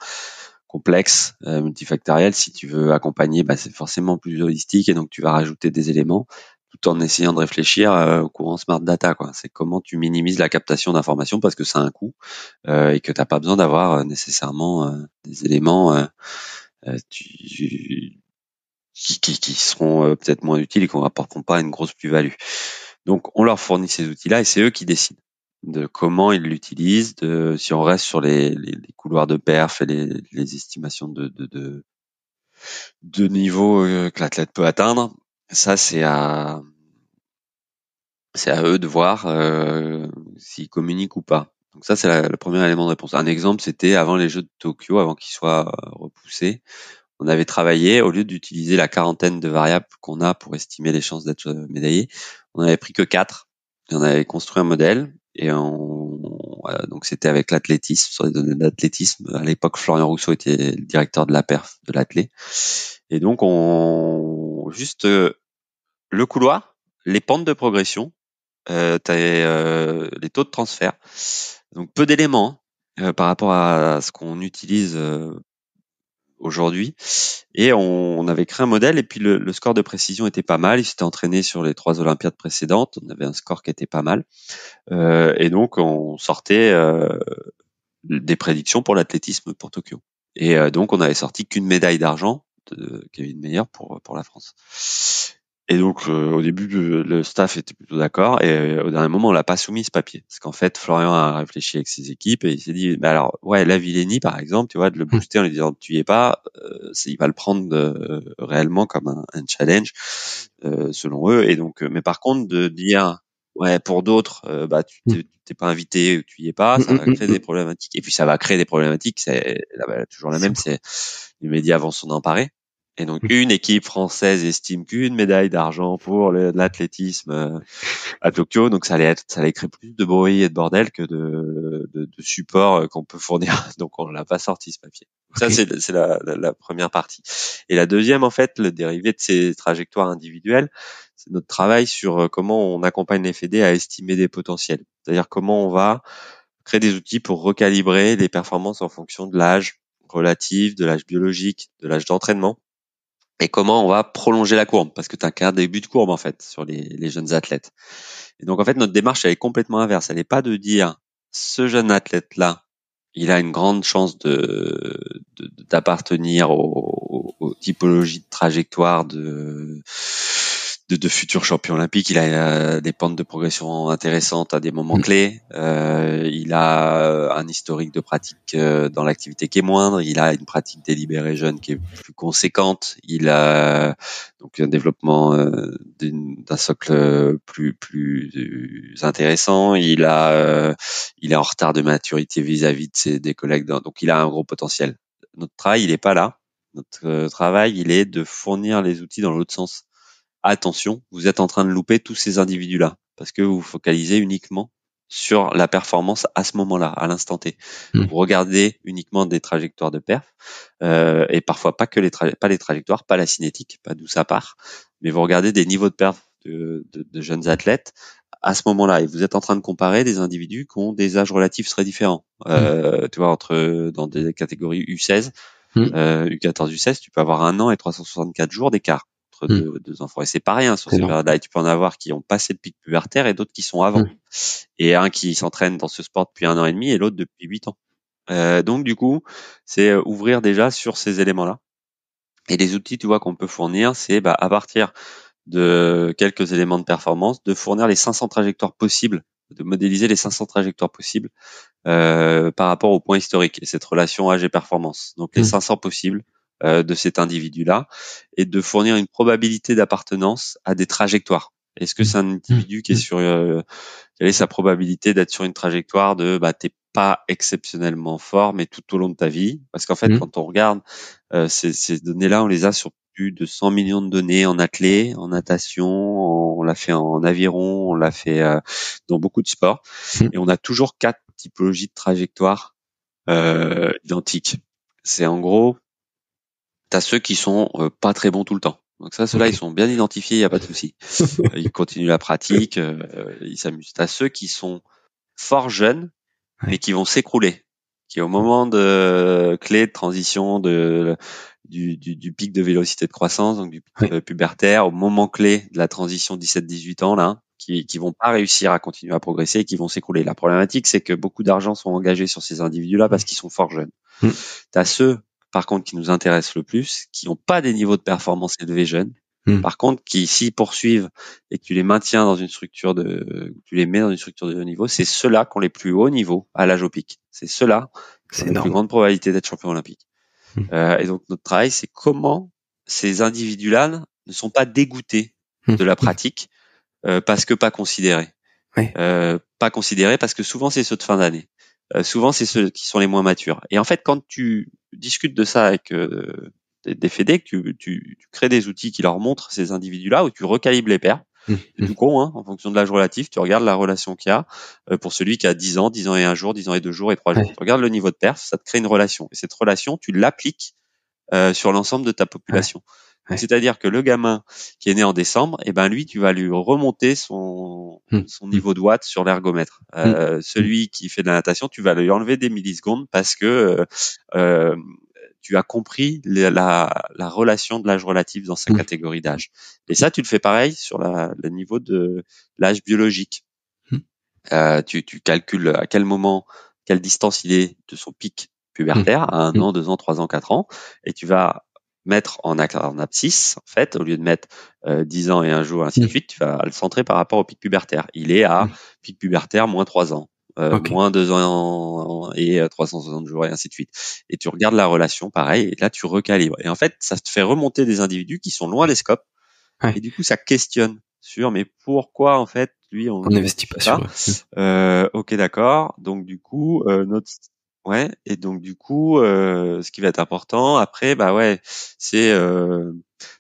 complexe, multifactorielle, si tu veux accompagner, c'est forcément plus holistique, et donc tu vas rajouter des éléments tout en essayant de réfléchir au courant smart data, quoi. C'est comment tu minimises la captation d'informations parce que ça a un coût, et que t'as pas besoin d'avoir nécessairement des éléments qui seront peut-être moins utiles et qu'on rapporteront pas une grosse plus-value. Donc on leur fournit ces outils-là et c'est eux qui décident de comment ils l'utilisent, de si on reste sur les couloirs de perf et les estimations de niveau que l'athlète peut atteindre. Ça c'est à eux de voir s'ils communiquent ou pas. Donc ça c'est le premier élément de réponse. Un exemple, c'était avant les Jeux de Tokyo, avant qu'ils soient repoussés. On avait travaillé, au lieu d'utiliser la quarantaine de variables qu'on a pour estimer les chances d'être médaillé, on avait pris que 4. Et on avait construit un modèle, et donc c'était avec l'athlétisme, sur les données d'athlétisme. À l'époque, Florian Rousseau était le directeur de la perf de l'athlé. Et donc on juste le couloir, les pentes de progression, les taux de transfert. Donc peu d'éléments par rapport à ce qu'on utilise aujourd'hui, et on avait créé un modèle, et puis le score de précision était pas mal. Il s'était entraîné sur les 3 Olympiades précédentes, on avait un score qui était pas mal, et donc on sortait des prédictions pour l'athlétisme pour Tokyo, et donc on avait sorti qu'une médaille d'argent, Kevin Meyer, pour la France. Et donc au début le staff était plutôt d'accord, et au dernier moment on l'a pas soumis ce papier, parce qu'en fait Florian a réfléchi avec ses équipes et il s'est dit alors ouais, la Villeni par exemple, tu vois, de le booster en lui disant tu y es pas, il va le prendre réellement comme un challenge selon eux, et donc mais par contre de dire ouais pour d'autres tu t'es pas invité ou tu y es pas, ça va créer des problématiques, et puis ça va créer des problématiques, c'est toujours la même, c'est les médias vont s'en emparer. Et donc, une équipe française estime qu'une médaille d'argent pour l'athlétisme à Tokyo, donc ça allait créer plus de bruit et de bordel que de support qu'on peut fournir. Donc, on l'a pas sorti ce papier. Okay. Ça, c'est la première partie. Et la deuxième, en fait, le dérivé de ces trajectoires individuelles, c'est notre travail sur comment on accompagne les fédés à estimer des potentiels. C'est-à-dire comment on va créer des outils pour recalibrer les performances en fonction de l'âge relatif, de l'âge biologique, de l'âge d'entraînement, et comment on va prolonger la courbe, parce que tu as qu'un début de courbe en fait sur les jeunes athlètes. Et donc en fait notre démarche elle est complètement inverse, elle n'est pas de dire ce jeune athlète là il a une grande chance d'appartenir aux typologies de trajectoire de futurs champions olympiques. Il a des pentes de progression intéressantes à des moments clés. Il a un historique de pratique dans l'activité qui est moindre. Il a une pratique délibérée jeune qui est plus conséquente. Il a donc un développement d'un socle plus intéressant. Il est en retard de maturité vis-à-vis des collègues. Donc il a un gros potentiel. Notre travail, il est pas là. Notre travail, il est de fournir les outils dans l'autre sens. Attention, vous êtes en train de louper tous ces individus-là, parce que vous vous focalisez uniquement sur la performance à ce moment-là, à l'instant T. Vous regardez uniquement des trajectoires de perf, et parfois pas que pas les trajectoires, pas la cinétique, pas d'où ça part, mais vous regardez des niveaux de perf de jeunes athlètes à ce moment-là, et vous êtes en train de comparer des individus qui ont des âges relatifs très différents. Tu vois, dans des catégories U16, U14, U16, tu peux avoir 1 an et 364 jours d'écart entre deux enfants. Et c'est pas rien sur ces périodes-là. Et tu peux en avoir qui ont passé le pic pubertaire et d'autres qui sont avant. Et un qui s'entraîne dans ce sport depuis 1 an et demi et l'autre depuis 8 ans. Donc du coup, c'est ouvrir déjà sur ces éléments-là. Et les outils, tu vois, qu'on peut fournir, c'est à partir de quelques éléments de performance, de fournir les 500 trajectoires possibles, de modéliser les 500 trajectoires possibles par rapport au point historique et cette relation âge et performance. Donc les 500 possibles de cet individu-là, et de fournir une probabilité d'appartenance à des trajectoires. Est-ce que c'est un individu qui est sur quelle est sa probabilité d'être sur une trajectoire de t'es pas exceptionnellement fort mais tout au long de ta vie, parce qu'en fait quand on regarde ces données-là, on les a sur plus de 100 millions de données en athlée, en natation, on l'a fait en aviron, on l'a fait dans beaucoup de sports, et on a toujours 4 typologies de trajectoires identiques. C'est en gros, t'as ceux qui sont pas très bons tout le temps. Donc ça, ceux-là, ils sont bien identifiés, il n'y a pas de souci. Ils continuent la pratique, ils s'amusent. T'as ceux qui sont fort jeunes, mais qui vont s'écrouler, qui au moment de clé de transition du pic de vélocité de croissance, donc du pic pubertaire, au moment clé de la transition 17-18 ans, là, qui vont pas réussir à continuer à progresser et qui vont s'écrouler. La problématique, c'est que beaucoup d'argent sont engagés sur ces individus-là parce qu'ils sont fort jeunes. T'as ceux, par contre, qui nous intéressent le plus, qui n'ont pas des niveaux de performance élevés jeunes. Par contre, qui s'y poursuivent et que tu les maintiens dans une structure tu les mets dans une structure de haut niveau, c'est ceux-là qui ont les plus hauts niveaux à l'âge au pic. C'est ceux-là qui ont la plus grande probabilité d'être champion olympique. Et donc notre travail, c'est comment ces individus-là ne sont pas dégoûtés de la pratique parce que pas considérés. Pas considérés parce que souvent c'est ceux de fin d'année. Souvent c'est ceux qui sont les moins matures. Et en fait, quand tu discutes de ça avec des fédés, que tu crées des outils qui leur montrent ces individus-là, où tu recalibres les pairs. C'est tout con, hein, en fonction de l'âge relatif, tu regardes la relation qu'il y a pour celui qui a 10 ans, 10 ans et 1 jour, 10 ans et 2 jours et 3 jours. Tu regardes le niveau de perf, ça te crée une relation. Et cette relation, tu l'appliques sur l'ensemble de ta population. C'est-à-dire que le gamin qui est né en décembre, eh ben lui, tu vas lui remonter son niveau de watts sur l'ergomètre. Celui qui fait de la natation, tu vas lui enlever des millisecondes parce que tu as compris la relation de l'âge relatif dans sa catégorie d'âge. Et ça, tu le fais pareil sur le niveau de l'âge biologique. Tu calcules à quel moment, quelle distance il est de son pic pubertaire, à 1 an, 2 ans, 3 ans, 4 ans, et tu vas mettre en abscisse, en fait, au lieu de mettre 10 ans et 1 jour, ainsi de suite, tu vas le centrer par rapport au pic pubertaire. Il est à pic pubertaire moins 3 ans. Moins 2 ans et 360 jours et ainsi de suite. Et tu regardes la relation, pareil, et là tu recalibres. Et en fait, ça te fait remonter des individus qui sont loin des scopes. Et du coup, ça questionne sur mais pourquoi en fait lui on n'investit pas sur eux. Ok, d'accord. Donc du coup, et donc du coup, ce qui va être important après, bah ouais, c'est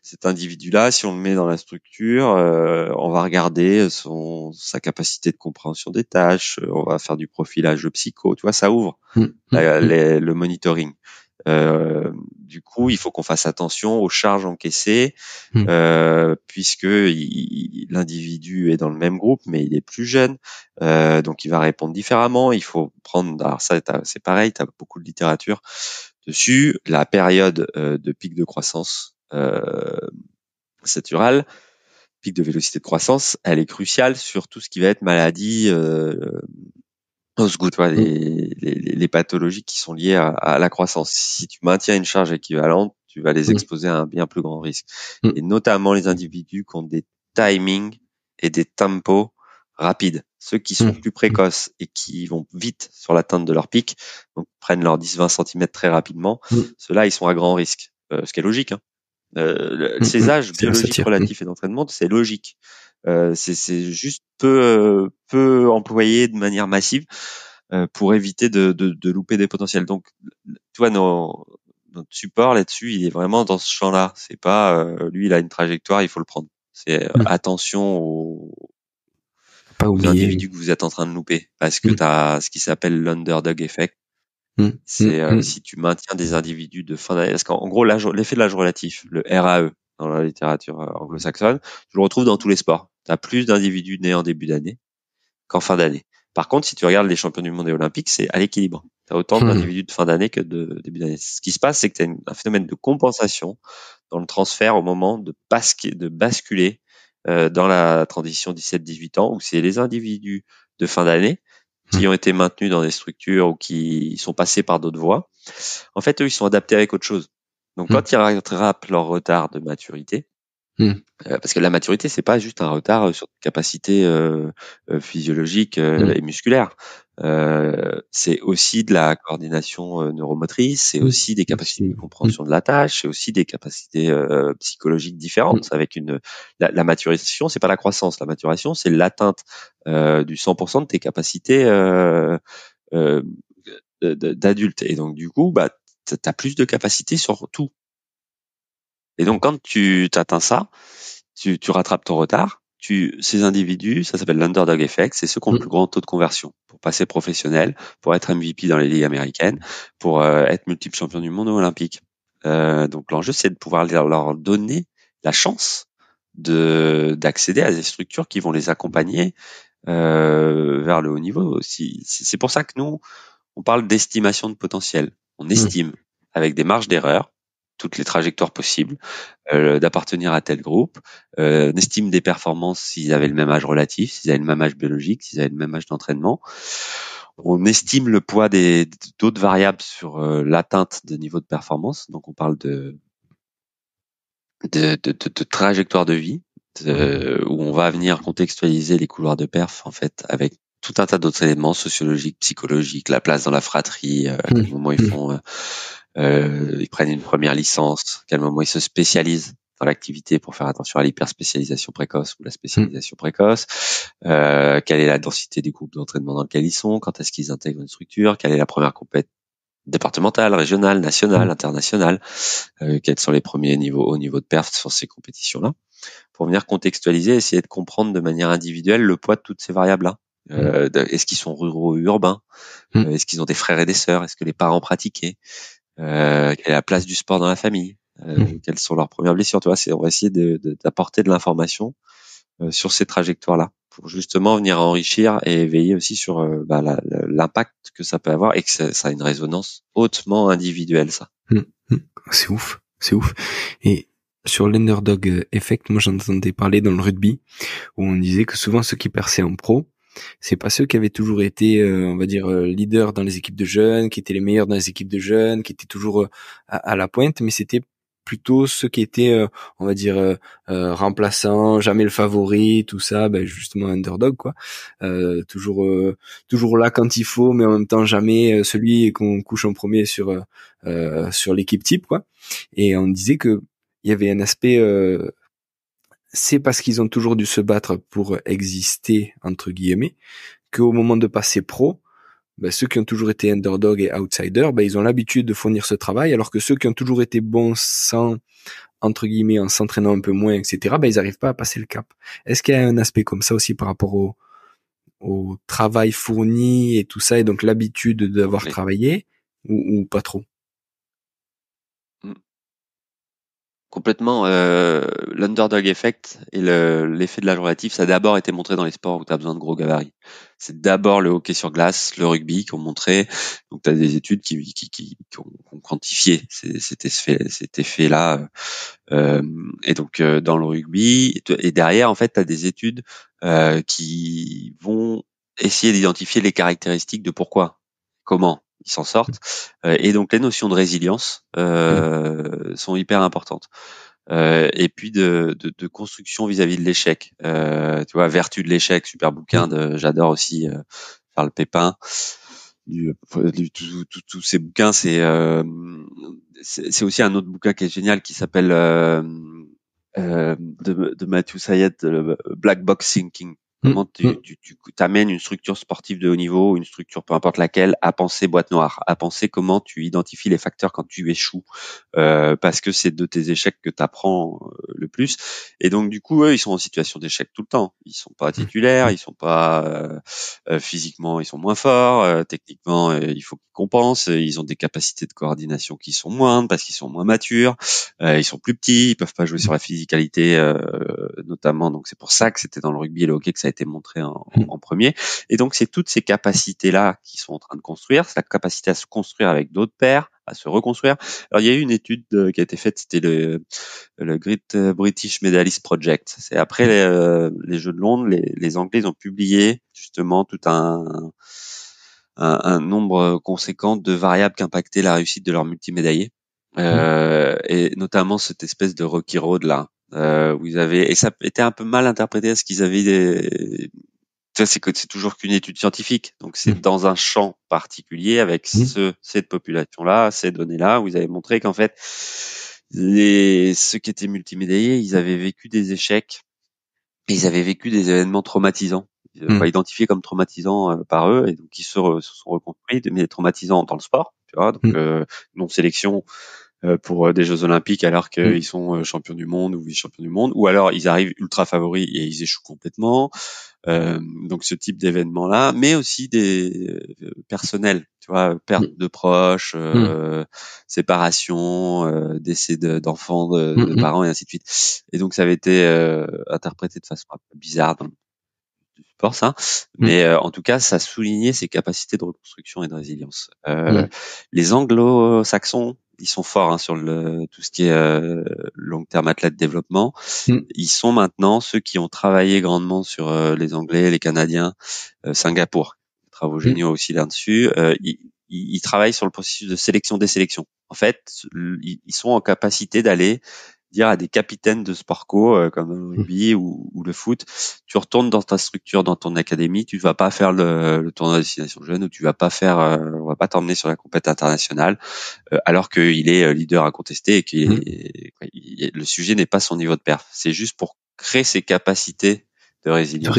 cet individu-là, si on le met dans la structure, on va regarder sa capacité de compréhension des tâches, on va faire du profilage psycho, tu vois, ça ouvre le monitoring. Du coup, il faut qu'on fasse attention aux charges encaissées, puisque l'individu est dans le même groupe, mais il est plus jeune, donc il va répondre différemment. Il faut prendre, alors ça, c'est pareil, tu as beaucoup de littérature dessus. La période de pic de croissance naturelle, pic de vélocité de croissance, elle est cruciale sur tout ce qui va être maladie. Les pathologies qui sont liées à la croissance. Si tu maintiens une charge équivalente, tu vas les exposer à un bien plus grand risque. Et notamment les individus qui ont des timings et des tempos rapides. Ceux qui sont plus précoces et qui vont vite sur l'atteinte de leur pic, donc prennent leurs 10-20 cm très rapidement, ceux-là, ils sont à grand risque. Ce qui est logique, hein. Ces âges biologiques relatifs et d'entraînement, c'est logique. C'est juste peu employé de manière massive pour éviter de louper des potentiels. Donc, tu vois, notre support là-dessus, il est vraiment dans ce champ-là. C'est pas lui, il a une trajectoire, il faut le prendre. C'est attention aux individus que vous êtes en train de louper, parce que tu as ce qui s'appelle l'underdog effect. C'est si tu maintiens des individus de fin d'année, parce qu'en gros, l'effet de l'âge relatif, le RAE dans la littérature anglo-saxonne, tu le retrouves dans tous les sports. Tu as plus d'individus nés en début d'année qu'en fin d'année. Par contre, si tu regardes les champions du monde et olympiques, c'est à l'équilibre. Tu as autant d'individus de fin d'année que de début d'année. Ce qui se passe, c'est que tu as un phénomène de compensation dans le transfert au moment de basculer dans la transition 17-18 ans, où c'est les individus de fin d'année qui ont été maintenus dans des structures ou qui sont passés par d'autres voies. En fait, eux, ils sont adaptés avec autre chose. Donc, quand ils rattrapent leur retard de maturité, parce que la maturité, c'est pas juste un retard sur des capacités physiologiques et musculaires. C'est aussi de la coordination neuromotrice, c'est aussi des capacités de compréhension de la tâche, c'est aussi des capacités psychologiques différentes. Avec la maturation, c'est pas la croissance. La maturation, c'est l'atteinte du 100% de tes capacités d'adulte. Et donc, du coup, bah, t'as plus de capacités sur tout. Et donc, quand tu atteins ça, tu rattrapes ton retard. Ces individus, ça s'appelle l'underdog effect, c'est ceux qui ont le plus grand taux de conversion pour passer professionnel, pour être MVP dans les ligues américaines, pour être multiple champion du monde ou olympique. Donc, l'enjeu, c'est de pouvoir leur donner la chance d'accéder à des structures qui vont les accompagner vers le haut niveau. C'est pour ça que nous, on parle d'estimation de potentiel. On estime avec des marges d'erreur toutes les trajectoires possibles, d'appartenir à tel groupe, on estime des performances s'ils avaient le même âge relatif, s'ils avaient le même âge biologique, s'ils avaient le même âge d'entraînement. On estime le poids d'autres variables sur l'atteinte de niveau de performance. Donc on parle de trajectoire de vie, où on va venir contextualiser les couloirs de perf en fait avec tout un tas d'autres éléments sociologiques, psychologiques, la place dans la fratrie, à quel moment ils prennent une première licence, à quel moment ils se spécialisent dans l'activité pour faire attention à l'hyperspécialisation précoce ou la spécialisation précoce, quelle est la densité du groupe d'entraînement dans lequel ils sont, quand est-ce qu'ils intègrent une structure, quelle est la première compétence départementale, régionale, nationale, internationale, quels sont les premiers niveaux au niveau de perf sur ces compétitions-là, pour venir contextualiser, essayer de comprendre de manière individuelle le poids de toutes ces variables-là. Est-ce qu'ils sont ruraux ou urbains, est-ce qu'ils ont des frères et des sœurs, est-ce que les parents pratiquaient, quelle est la place du sport dans la famille, quelles sont leurs premières blessures, tu vois, on va essayer d'apporter de l'information sur ces trajectoires-là pour justement venir enrichir et veiller aussi sur l'impact que ça peut avoir et que ça a une résonance hautement individuelle, ça. C'est ouf, c'est ouf. Et sur l'underdog effect, moi j'entendais parler dans le rugby où on disait que souvent ceux qui perçaient en pro, c'est pas ceux qui avaient toujours été, on va dire, leaders dans les équipes de jeunes, qui étaient les meilleurs dans les équipes de jeunes, qui étaient toujours à la pointe, mais c'était plutôt ceux qui étaient, on va dire, remplaçants, jamais le favori, tout ça, ben justement underdog quoi. Toujours là quand il faut, mais en même temps jamais celui qu'on couche en premier sur l'équipe type quoi. Et on disait que il y avait un aspect c'est parce qu'ils ont toujours dû se battre pour exister entre guillemets qu'au moment de passer pro, ben, ceux qui ont toujours été underdog et outsider, ben, ils ont l'habitude de fournir ce travail, alors que ceux qui ont toujours été bons sans, entre guillemets, en s'entraînant un peu moins, etc., ben, ils n'arrivent pas à passer le cap. Est-ce qu'il y a un aspect comme ça aussi par rapport au travail fourni et tout ça, et donc l'habitude d'avoir travaillé, ou pas trop? Complètement, l'underdog effect et l'effet de l'âge relatif, ça a d'abord été montré dans les sports où tu as besoin de gros gabarits. C'est d'abord le hockey sur glace, le rugby qui ont montré. Donc tu as des études qui ont quantifié cet effet-là. Et donc dans le rugby, et derrière en fait tu as des études qui vont essayer d'identifier les caractéristiques de pourquoi, comment ils s'en sortent. Et donc les notions de résilience sont hyper importantes. Et puis de construction vis-à-vis de l'échec. Tu vois, Vertu de l'échec, super bouquin j'adore aussi Charles Pépin. Tous ces bouquins, c'est aussi un autre bouquin qui est génial qui s'appelle de Matthew Syed, Black Box Thinking. Comment tu t'amènes une structure sportive de haut niveau, une structure peu importe laquelle, à penser boîte noire, à penser comment tu identifies les facteurs quand tu échoues, parce que c'est de tes échecs que tu apprends le plus. Et donc du coup, eux, ils sont en situation d'échec tout le temps. Ils sont pas titulaires, ils sont pas physiquement, ils sont moins forts, techniquement, il faut qu'ils compensent. Ils ont des capacités de coordination qui sont moindres parce qu'ils sont moins matures, ils sont plus petits, ils peuvent pas jouer sur la physicalité notamment. Donc c'est pour ça que c'était dans le rugby et le hockey que ça a été montré en premier. Et donc c'est toutes ces capacités-là qui sont en train de construire, c'est la capacité à se construire avec d'autres pairs, à se reconstruire. Alors il y a eu une étude qui a été faite, c'était le Great British Medalist Project. C'est après les Jeux de Londres, les Anglais ont publié justement tout un nombre conséquent de variables qui impactaient la réussite de leurs multimédaillés. Et notamment cette espèce de Rocky Road là, où ils avaient, et ça était un peu mal interprété, parce qu'ils avaient c'est toujours qu'une étude scientifique, donc c'est dans un champ particulier avec cette population-là, ces données-là, où ils avaient montré qu'en fait ceux qui étaient multimédaillés, ils avaient vécu des échecs, et ils avaient vécu des événements traumatisants, pas identifiés comme traumatisants par eux, et donc ils se sont reconstruits, mais traumatisants dans le sport, tu vois, donc non sélection pour des Jeux Olympiques alors qu'ils sont champions du monde ou vice-champions du monde, ou alors ils arrivent ultra favoris et ils échouent complètement. Donc ce type d'événement-là, mais aussi des personnels, tu tu vois, perte de proches, séparation, décès d'enfants, de parents et ainsi de suite. Et donc ça avait été interprété de façon un peu bizarre dans le sport, ça. Mais en tout cas, ça soulignait ses capacités de reconstruction et de résilience. Les anglo-saxons, ils sont forts sur tout ce qui est long terme athlète développement. Ils sont maintenant ceux qui ont travaillé grandement sur les Anglais, les Canadiens, Singapour. Travaux géniaux aussi là-dessus. Ils travaillent sur le processus de sélection des sélections. En fait, ils sont en capacité d'aller dire à des capitaines de sport co comme le rugby ou le foot, tu retournes dans ta structure, dans ton académie, tu vas pas faire le tournoi destination jeune ou tu vas pas faire, on va pas t'emmener sur la compétition internationale, alors qu'il est leader incontesté et que le sujet n'est pas son niveau de perf. C'est juste pour créer ses capacités de résilience,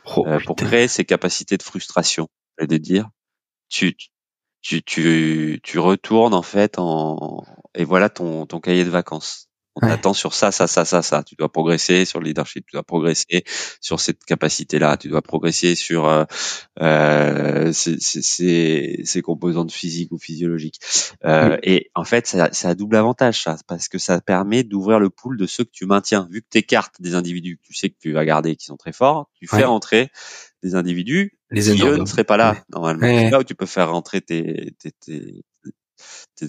pour créer ses capacités de frustration et de dire tu retournes en fait et voilà ton cahier de vacances. On t'attend sur ça. Tu dois progresser sur le leadership, tu dois progresser sur cette capacité-là, tu dois progresser sur ces composantes physiques ou physiologiques. Et en fait, ça a double avantage, ça, parce que ça permet d'ouvrir le pool de ceux que tu maintiens. Vu que tu écartes des individus que tu sais que tu vas garder et qui sont très forts, tu fais rentrer des individus qui, eux, ne seraient pas là, normalement. C'est là où tu peux faire rentrer tes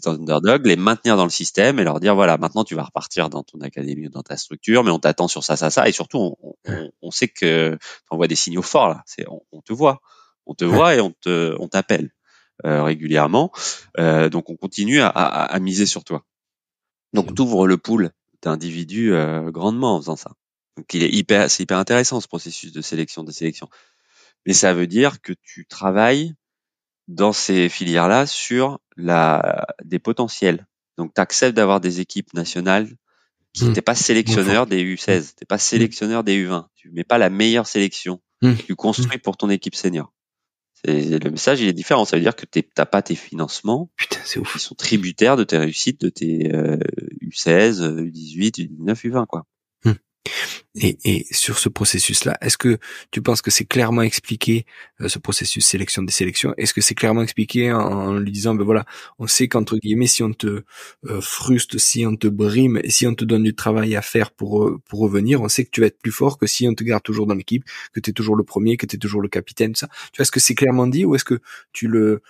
underdogs, les maintenir dans le système et leur dire, voilà, maintenant tu vas repartir dans ton académie ou dans ta structure, mais on t'attend sur ça. Et surtout, on sait que t'envoies des signaux forts, là. On te voit. On te voit et on t'appelle régulièrement. Donc, on continue à miser sur toi. Donc, t'ouvres le pool d'individus grandement en faisant ça. Donc, c'est hyper intéressant, ce processus de sélection. Mais ça veut dire que tu travailles dans ces filières-là sur des potentiels. Donc, tu acceptes d'avoir des équipes nationales qui t'es pas sélectionneur des U16, t'es pas sélectionneur des U20. Tu mets pas la meilleure sélection. Tu construis pour ton équipe senior. Le message, il est différent. Ça veut dire que t'as pas tes financements. Putain, c'est ouf. Qui sont tributaires de tes réussites, de tes U16, U18, U19, U20, quoi. Et sur ce processus-là, est-ce que tu penses que c'est clairement expliqué, ce processus sélection des sélections? Est-ce que c'est clairement expliqué en lui disant, ben voilà, on sait qu'entre guillemets, si on te frustre, si on te brime, et si on te donne du travail à faire pour revenir, on sait que tu vas être plus fort que si on te garde toujours dans l'équipe, que tu es toujours le premier, que tu es toujours le capitaine, tout ça. Tu vois, est-ce que c'est clairement dit ou est-ce que tu le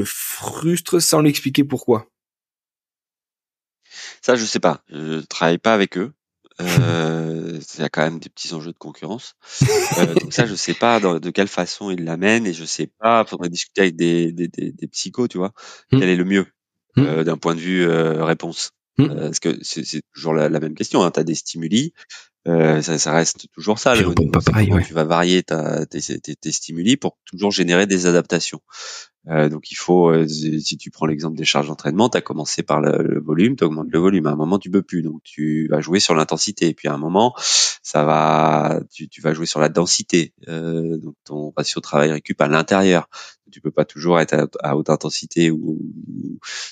frustres sans lui expliquer pourquoi? Ça, je sais pas. Je travaille pas avec eux. Il y a quand même des petits enjeux de concurrence. Donc ça, je sais pas de quelle façon ils l'amènent et je sais pas. Faudrait discuter avec des psychos, tu vois. Quel est le mieux d'un point de vue réponse. Parce que c'est toujours la même question. Hein. Tu as des stimuli. Ça reste toujours ça. Le haut niveau, pas pareil, tu vas varier tes stimuli pour toujours générer des adaptations. Donc il faut, si tu prends l'exemple des charges d'entraînement, tu as commencé par le volume, tu augmentes le volume. À un moment, tu peux plus, donc tu vas jouer sur l'intensité. Et puis à un moment, tu vas jouer sur la densité. Donc ton ratio travail-récup à l'intérieur. Tu peux pas toujours être à haute intensité ou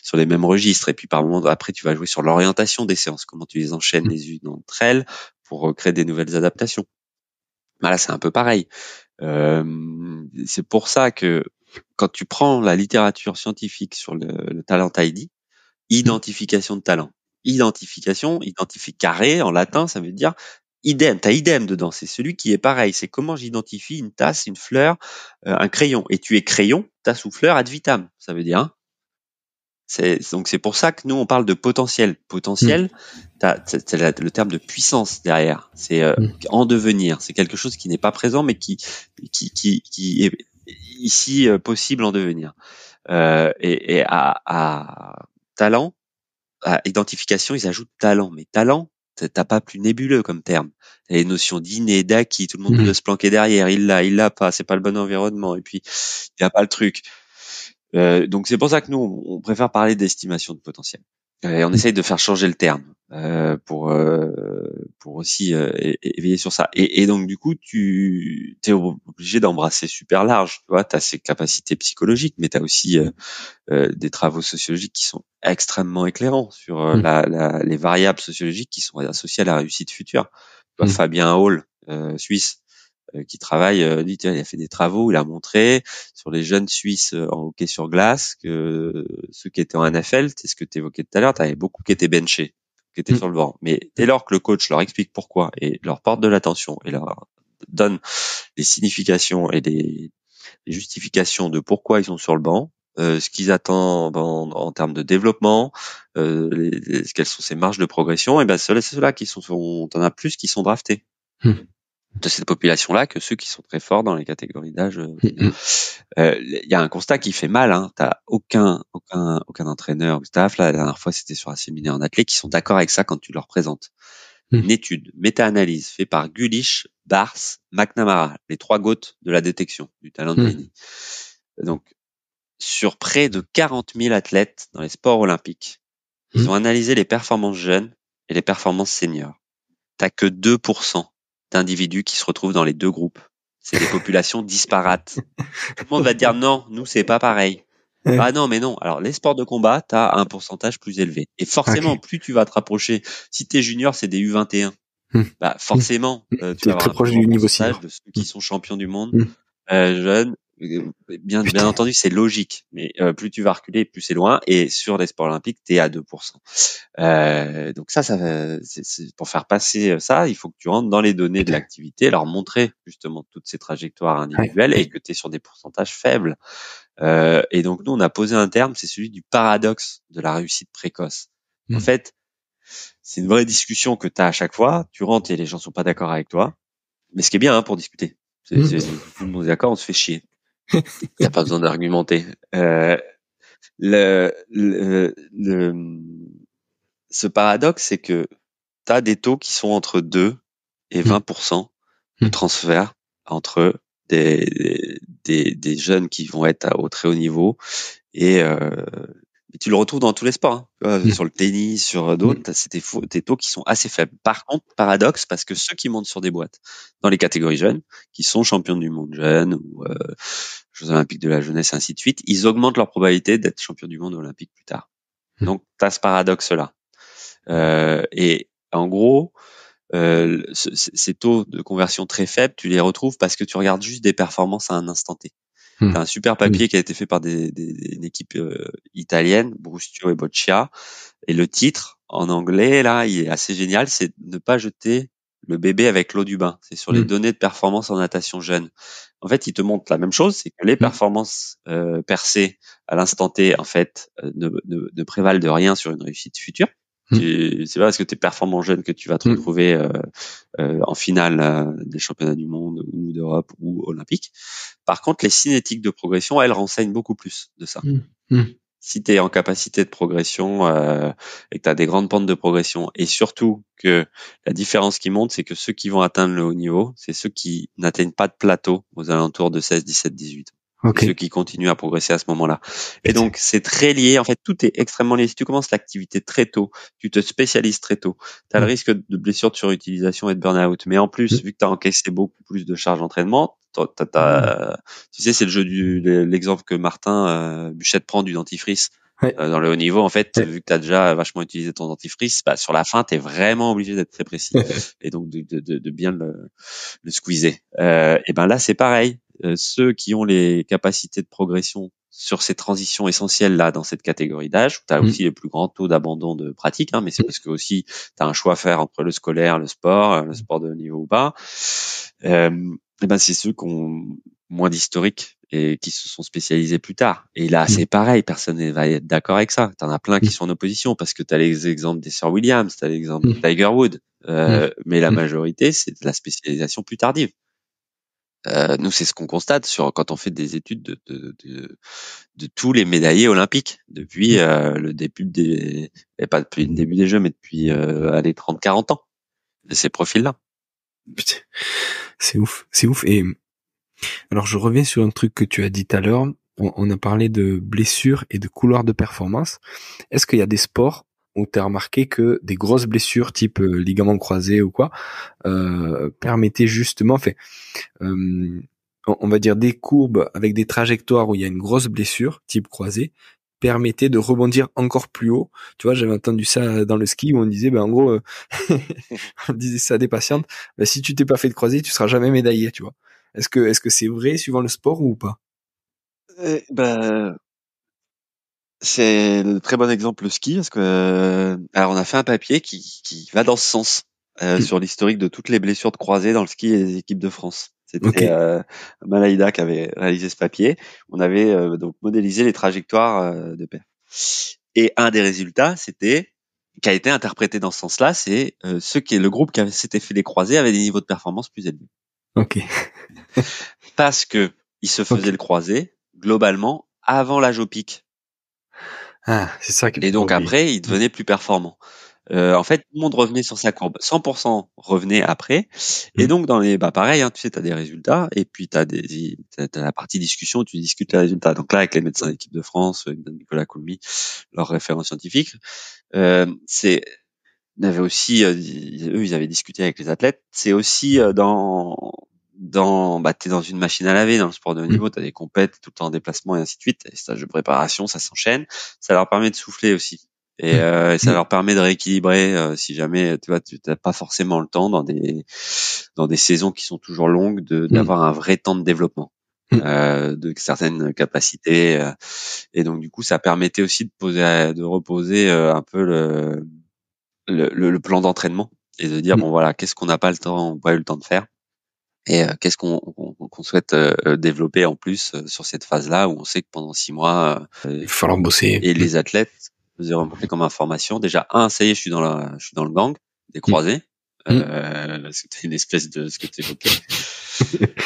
sur les mêmes registres. Et puis par moment, après, tu vas jouer sur l'orientation des séances, comment tu les enchaînes les unes entre elles pour créer des nouvelles adaptations. Là, c'est un peu pareil. C'est pour ça que quand tu prends la littérature scientifique sur le talent ID, identification de talent, identificaré en latin, ça veut dire idem, t'as idem dedans, c'est celui qui est pareil, c'est comment j'identifie une tasse, une fleur, un crayon, et tu es crayon, tasse ou fleur ad vitam, ça veut dire, hein. Donc c'est pour ça que nous on parle de potentiel. Potentiel, c'est le terme de puissance derrière. C'est en devenir. C'est quelque chose qui n'est pas présent mais qui est ici possible en devenir. Et à talent, à identification, ils ajoutent talent. Mais talent, t'as pas plus nébuleux comme terme. T'as les notions d'inné, d'acquis. Tout le monde doit se planquer derrière. Il l'a pas. C'est pas le bon environnement. Et puis il y a pas le truc. Donc c'est pour ça que nous on préfère parler d'estimation de potentiel. Et on essaye de faire changer le terme pour aussi éveiller sur ça. Et donc du coup tu es obligé d'embrasser super large. Tu vois, t'as ces capacités psychologiques, mais t'as aussi des travaux sociologiques qui sont extrêmement éclairants sur les variables sociologiques qui sont associées à la réussite future. Tu vois, Fabien Hall, Suisse. qui travaille, lui, il a fait des travaux, il a montré sur les jeunes Suisses en hockey sur glace que ceux qui étaient en NFL, c'est ce que tu évoquais tout à l'heure, tu avais beaucoup qui étaient benchés, qui étaient sur le banc. Mais dès lors que le coach leur explique pourquoi et leur porte de l'attention et leur donne les significations et les justifications de pourquoi ils sont sur le banc, ce qu'ils attendent en termes de développement, quelles sont ces marges de progression, et ben c'est ceux-là qui t'en as plus qui sont draftés de cette population-là que ceux qui sont très forts dans les catégories d'âge. Il y a un constat qui fait mal, hein. T'as aucun entraîneur ou staff, là, la dernière fois c'était sur un séminaire en athlète, qui sont d'accord avec ça quand tu leur présentes. Une étude, méta-analyse, faite par Gulich, Bars, McNamara, les 3 GOAT de la détection, du talent de génie. Donc, sur près de 40 000 athlètes dans les sports olympiques, ils ont analysé les performances jeunes et les performances seniors. T'as que 2% d'individus qui se retrouvent dans les deux groupes. C'est des populations disparates. Tout le monde va te dire non, nous c'est pas pareil. Ah non, mais non. Alors les sports de combat, t'as un pourcentage plus élevé. Et forcément, plus tu vas te rapprocher. Si t'es junior, c'est des U21. Bah forcément, tu vas avoir très un proche plus du grand niveau pourcentage de ceux qui sont champions du monde, jeunes. Bien entendu, c'est logique, mais plus tu vas reculer, plus c'est loin. Et sur les sports olympiques, t'es à 2%. Donc ça c'est pour faire passer ça, il faut que tu rentres dans les données de l'activité, leur montrer justement toutes ces trajectoires individuelles et que tu es sur des pourcentages faibles. Et donc nous, on a posé un terme, c'est celui du paradoxe de la réussite précoce. En fait, c'est une vraie discussion que tu as à chaque fois. Tu rentres et les gens sont pas d'accord avec toi, mais ce qui est bien pour discuter. Tout le monde est d'accord, on se fait chier. Il n'y a pas besoin d'argumenter. Ce paradoxe, c'est que tu as des taux qui sont entre 2 et 20% de transfert entre des jeunes qui vont être au très haut niveau et tu le retrouves dans tous les sports, hein. Sur le tennis, sur d'autres, c'est des taux qui sont assez faibles. Par contre, paradoxe, parce que ceux qui montent sur des boîtes dans les catégories jeunes, qui sont champions du monde jeunes ou Jeux olympiques de la jeunesse, ainsi de suite, ils augmentent leur probabilité d'être champions du monde olympique plus tard. Donc, tu as ce paradoxe-là. Et en gros, ces taux de conversion très faibles, tu les retrouves parce que tu regardes juste des performances à un instant T. T'as un super papier qui a été fait par une équipe italienne, Brustio et Boccia, et le titre en anglais là, il est assez génial, c'est ne pas jeter le bébé avec l'eau du bain. C'est sur les données de performance en natation jeune. En fait, il te montre la même chose, c'est que les performances percées à l'instant T, en fait, ne prévalent de rien sur une réussite future. C'est pas parce que tu es performant jeune que tu vas te retrouver en finale des championnats du monde ou d'Europe ou olympique. Par contre, les cinétiques de progression, elles renseignent beaucoup plus de ça. Si tu es en capacité de progression et que tu as des grandes pentes de progression, et surtout que la différence qui monte, c'est que ceux qui vont atteindre le haut niveau, c'est ceux qui n'atteignent pas de plateau aux alentours de 16, 17, 18. Okay. Ceux qui continuent à progresser à ce moment-là. Et donc, c'est très lié. En fait, tout est extrêmement lié. Si tu commences l'activité très tôt, tu te spécialises très tôt, tu as le risque de blessure, de surutilisation et de burn-out. Mais en plus, vu que tu as encaissé beaucoup plus de charges d'entraînement, tu sais, c'est le jeu l'exemple que Martin Buchette prend du dentifrice. Dans le haut niveau, en fait, vu que tu as déjà vachement utilisé ton dentifrice, bah, sur la fin, tu es vraiment obligé d'être très précis et donc de bien le squeezer. Et ben là, c'est pareil. Ceux qui ont les capacités de progression sur ces transitions essentielles là dans cette catégorie d'âge, tu as aussi le plus grand taux d'abandon de pratique, hein, mais c'est parce que aussi tu as un choix à faire entre le scolaire, le sport de haut niveau ou pas. Et ben c'est ceux qui ont moins d'historique et qui se sont spécialisés plus tard. Et là, c'est pareil, personne ne va être d'accord avec ça. T'en as plein qui sont en opposition parce que t'as les exemples des sœurs Williams, t'as l'exemple de Tiger Woods, mais la majorité, c'est de la spécialisation plus tardive. Nous, c'est ce qu'on constate quand on fait des études de tous les médaillés olympiques depuis le début pas depuis le début des Jeux, mais depuis les 30-40 ans de ces profils-là. C'est ouf. Et alors, je reviens sur un truc que tu as dit tout à l'heure. On a parlé de blessures et de couloirs de performance. Est-ce qu'il y a des sports où tu as remarqué que des grosses blessures type ligament croisé ou quoi permettaient justement, on va dire des courbes avec des trajectoires où il y a une grosse blessure type croisé permettait de rebondir encore plus haut. Tu vois, j'avais entendu ça dans le ski où on disait, en gros, on disait ça à des patientes, si tu t'es pas fait de croisé, tu seras jamais médaillé, tu vois. Est-ce que c'est vrai suivant le sport ou pas? Ben, c'est le très bon exemple le ski parce que alors on a fait un papier qui va dans ce sens sur l'historique de toutes les blessures de croisés dans le ski et les équipes de France. C'était Ok. Malaïda qui avait réalisé ce papier. On avait donc modélisé les trajectoires de paire. Et un des résultats, c'était qui a été interprété dans ce sens-là, c'est le groupe qui s'était fait les croisés avait des niveaux de performance plus élevés. Ok. Parce que ils se faisaient Ok. le croisé globalement avant l'âge au pic. Ah, c'est ça qu'il Et faut pas donc oublier. après, ils devenaient plus performants. En fait, tout le monde revenait sur sa courbe. 100% revenait après. Et Mm. donc, pareil, hein, tu sais, t'as des résultats, et puis t'as la partie discussion où tu discutes les résultats. Donc là, avec les médecins de l'équipe de France, Nicolas Coulmy, leur référent scientifique, c'est, il y avait aussi, eux, ils avaient discuté avec les athlètes. C'est aussi t'es dans une machine à laver dans le sport de haut Mm. niveau, t'as des compètes tout le temps en déplacement et ainsi de suite, et stages de préparation, ça s'enchaîne. Ça leur permet de souffler aussi. Et Mm. ça leur permet de rééquilibrer si jamais tu vois tu n'as pas forcément le temps dans des saisons qui sont toujours longues Mm. d'avoir un vrai temps de développement Mm. de certaines capacités et donc du coup ça permettait aussi de reposer un peu le plan d'entraînement et de dire Mm. bon voilà qu'est-ce qu'on n'a pas le temps ou pas eu le temps de faire et qu'est-ce qu'on souhaite développer en plus sur cette phase-là où on sait que pendant 6 mois Il va falloir bosser. et les athlètes faisaient remonter comme information déjà ça y est je suis dans le gang des Mm. croisés Mm. c'était une espèce de ce que tu évoquais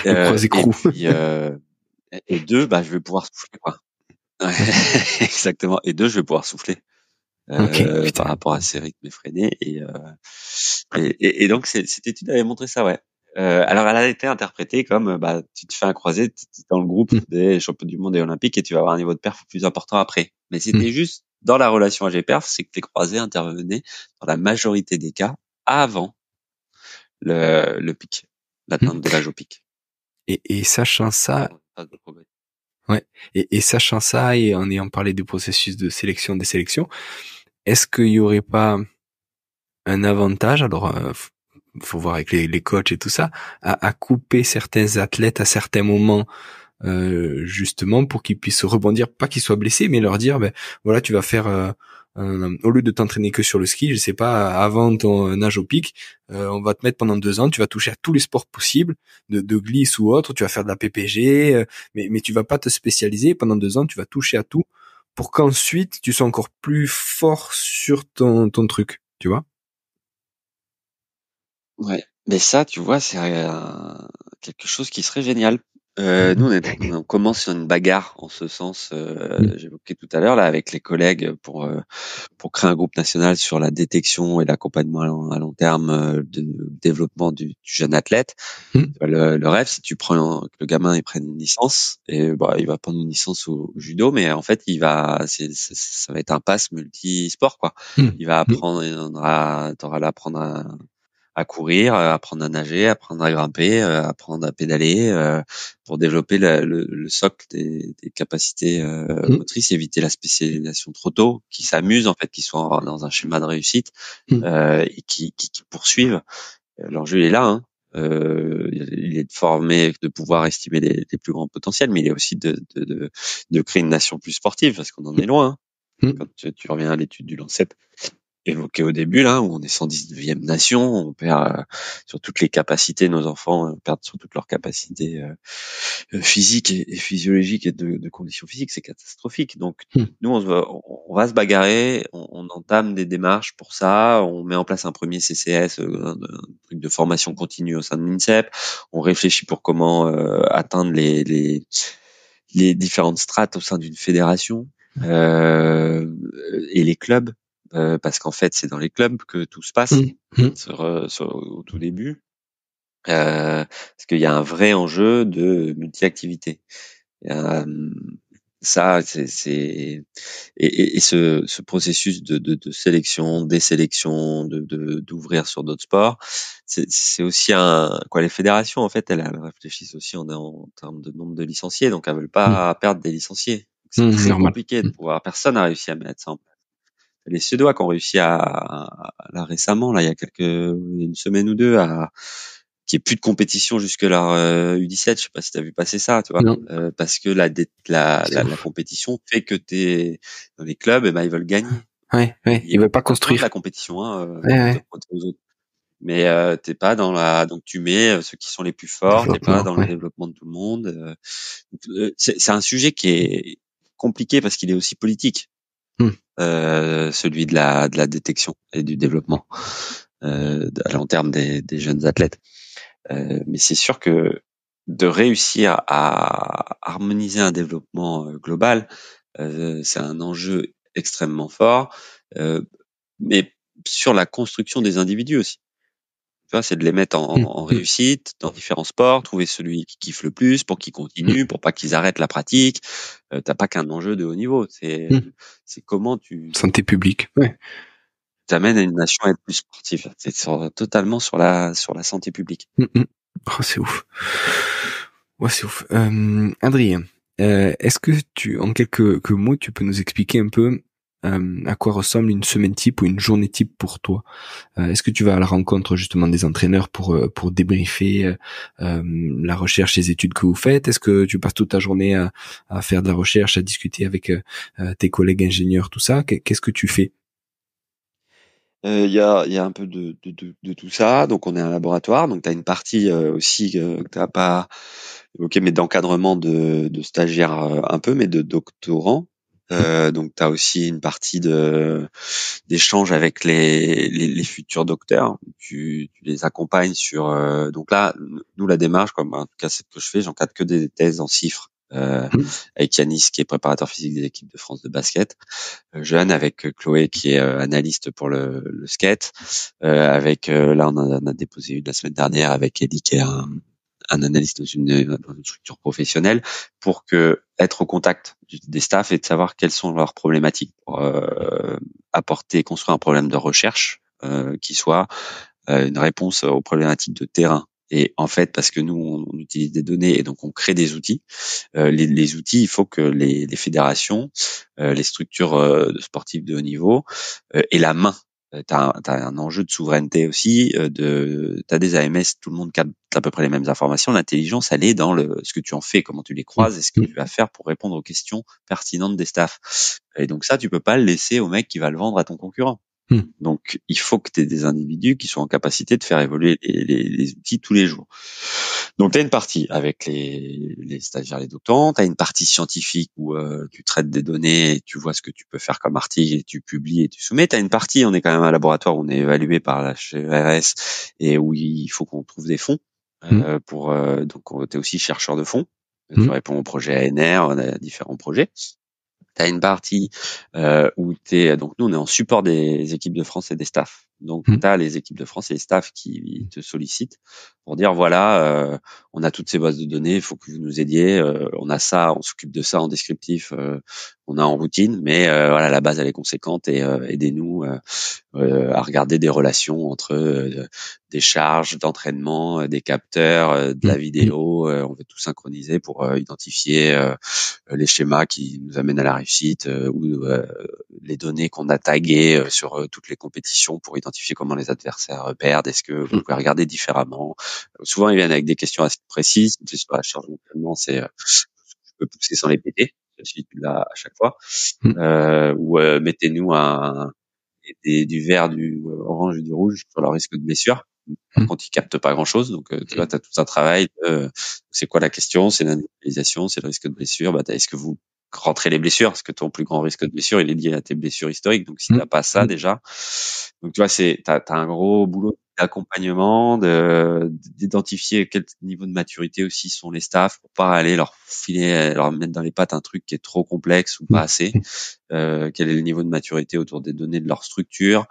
Le croisé et crew. puis et deux je vais pouvoir souffler quoi. Ouais, exactement et deux je vais pouvoir souffler Ok, par putain. rapport à ces rythmes effrénés et donc cette étude avait montré ça ouais. Alors elle a été interprétée comme tu te fais un croisé, tu es dans le groupe Mm. des champions du monde et olympiques et tu vas avoir un niveau de perf plus important après. Mais Mm. c'était juste dans la relation AG-perf, c'est que les croisés intervenaient dans la majorité des cas avant le pic, Mm. l'atteinte de l'âge au pic. Et sachant ça, Avant la phase de progrès. ouais. Et sachant ça, et en ayant parlé du processus de sélection des sélections, est-ce qu'il y aurait pas un avantage, alors faut voir avec les coachs et tout ça, à couper certains athlètes à certains moments, justement pour qu'ils puissent rebondir, pas qu'ils soient blessés, mais leur dire, voilà, tu vas faire au lieu de t'entraîner que sur le ski, je sais pas, avant ton nage au pic, on va te mettre pendant 2 ans, tu vas toucher à tous les sports possibles, de glisse ou autre, tu vas faire de la PPG, mais tu vas pas te spécialiser pendant 2 ans, tu vas toucher à tout pour qu'ensuite tu sois encore plus fort sur ton truc, tu vois. Ouais, mais ça, tu vois, c'est quelque chose qui serait génial. Nous, on commence sur une bagarre en ce sens. Mm. J'évoquais tout à l'heure là avec les collègues pour créer un groupe national sur la détection et l'accompagnement à long terme de développement du jeune athlète. Mm. Le rêve, si tu prends que le gamin il prenne une licence et il va prendre une licence au judo, mais en fait ça va être un pass multi-sport quoi. Mm. Il va Mm. apprendre, t'auras l'apprendre à courir, apprendre à nager, apprendre à grimper, apprendre à pédaler pour développer le socle des capacités Mm. motrices, éviter la spécialisation trop tôt, qui s'amusent en fait, qui sont dans un schéma de réussite Mm. et qui poursuivent. L'enjeu est là. Hein. Il est de former, de pouvoir estimer les plus grands potentiels, mais il est aussi de créer une nation plus sportive, parce qu'on en est loin. Hein. Mm. Quand tu reviens à l'étude du Lancet, évoqué au début là où on est 119e nation, on perd sur toutes les capacités, nos enfants perdent sur toutes leurs capacités physiques et physiologiques et de conditions physiques, c'est catastrophique. Donc Mm. nous on va se bagarrer, on entame des démarches pour ça, on met en place un premier CCS, un truc de formation continue au sein de l'INSEP, on réfléchit pour comment atteindre les différentes strates au sein d'une fédération et les clubs parce qu'en fait c'est dans les clubs que tout se passe Mm. Mm. au tout début parce qu'il y a un vrai enjeu de multi-activité. Euh, ça et ce processus de sélection, désélection, d'ouvrir sur d'autres sports, c'est aussi les fédérations en fait elles réfléchissent aussi en termes de nombre de licenciés, donc elles veulent Mm. pas perdre des licenciés. c'est très normal. compliqué de pouvoir. Personne n'a réussi à mettre ça en place. Les Suédois qui ont réussi là récemment, là il y a une semaine ou deux, qu'il n'y ait plus de compétition jusque leur U17. Je sais pas si tu as vu passer ça, tu vois. Non. Parce que la compétition fait que t'es dans les clubs, et ben ils veulent gagner. Ouais, ils veulent pas T'as besoin de construire. la compétition, Ouais. te frotter aux autres. Mais t'es pas dans donc tu mets ceux qui sont les plus forts, t'es pas dans le développement de tout le monde. C'est un sujet qui est compliqué parce qu'il est aussi politique, celui de la détection et du développement à long terme des jeunes athlètes. Mais c'est sûr que de réussir à harmoniser un développement global, c'est un enjeu extrêmement fort, mais sur la construction des individus aussi. Tu vois, c'est de les mettre en réussite dans différents sports, trouver celui qui kiffe le plus pour qu'ils continuent, pour pas qu'ils arrêtent la pratique. T'as pas qu'un enjeu de haut niveau, c'est comment tu santé publique. Ouais. t'amènes à une nation à être plus sportive. C'est totalement sur la santé publique. Oh, c'est ouf. Ouais, c'est ouf. Adrien, est-ce que en quelques mots, tu peux nous expliquer un peu à quoi ressemble une semaine type ou une journée type pour toi? Est-ce que tu vas à la rencontre justement des entraîneurs pour débriefer la recherche, les études que vous faites? Est-ce que tu passes toute ta journée à faire de la recherche, à discuter avec tes collègues ingénieurs, tout ça? Qu'est-ce que tu fais? Il y a un peu de tout ça. Donc on est un laboratoire. Donc tu as une partie aussi que tu n'as pas évoqué, mais d'encadrement de stagiaires un peu, mais de doctorants. Donc tu as aussi une partie d'échange avec les futurs docteurs. Tu les accompagnes sur. Donc là, nous la démarche, comme en tout cas c'est ce que je fais, j'encadre que des thèses en chiffres. Avec Yanis qui est préparateur physique des équipes de France de basket, Jeanne avec Chloé qui est analyste pour le skate, avec là on en a déposé une la semaine dernière avec Eddie qui est un analyste dans une structure professionnelle, pour que être au contact des staffs et de savoir quelles sont leurs problématiques pour construire un problème de recherche qui soit une réponse aux problématiques de terrain. Et en fait, parce que nous, on utilise des données et donc on crée des outils. Les outils, il faut que les fédérations, les structures sportives de haut niveau aient la main. T'as un enjeu de souveraineté aussi. T'as des AMS, tout le monde capte à peu près les mêmes informations. L'intelligence, elle est dans ce que tu en fais, comment tu les croises et ce que tu vas faire pour répondre aux questions pertinentes des staffs. Et donc ça, tu peux pas le laisser au mec qui va le vendre à ton concurrent. Donc, il faut que tu aies des individus qui soient en capacité de faire évoluer les outils tous les jours. Donc, tu as une partie avec les stagiaires, les doctorants. Tu as une partie scientifique où tu traites des données et tu vois ce que tu peux faire comme article et tu publies et tu soumets. Tu as une partie, on est quand même un laboratoire où on est évalué par la HRS et où il faut qu'on trouve des fonds. Donc, tu es aussi chercheur de fonds. Tu réponds au projet ANR, on a différents projets. T'as une partie où donc nous on est en support des équipes de France et des staffs. Donc t'as les équipes de France et les staffs qui te sollicitent pour dire voilà, on a toutes ces bases de données, il faut que vous nous aidiez, on a ça, on s'occupe de ça en descriptif, on a en routine, mais voilà, la base elle est conséquente et aidez-nous à regarder des relations entre des charges d'entraînement, des capteurs, de la vidéo, on veut tout synchroniser pour identifier les schémas qui nous amènent à la réussite ou les données qu'on a taguées sur toutes les compétitions pour identifier comment les adversaires perdent. Est-ce que vous pouvez regarder différemment? Souvent, ils viennent avec des questions assez précises. Sur la charge d'entraînement, c'est je peux pousser sans les péter. Celui là à chaque fois. Ou mettez-nous du vert, du orange et du rouge sur le risque de blessure. Par contre, ils captent pas grand-chose. Donc, tu vois, tu as tout un travail. C'est quoi la question? C'est l'analytisation, c'est le risque de blessure. Est-ce que vous rentrez les blessures? Parce que ton plus grand risque de blessure, il est lié à tes blessures historiques. Donc, si t'as pas ça déjà, donc tu vois, t'as un gros boulot d'accompagnement, d'identifier quel niveau de maturité aussi sont les staffs pour pas aller leur mettre dans les pattes un truc qui est trop complexe ou pas assez. Quel est le niveau de maturité autour des données de leur structure.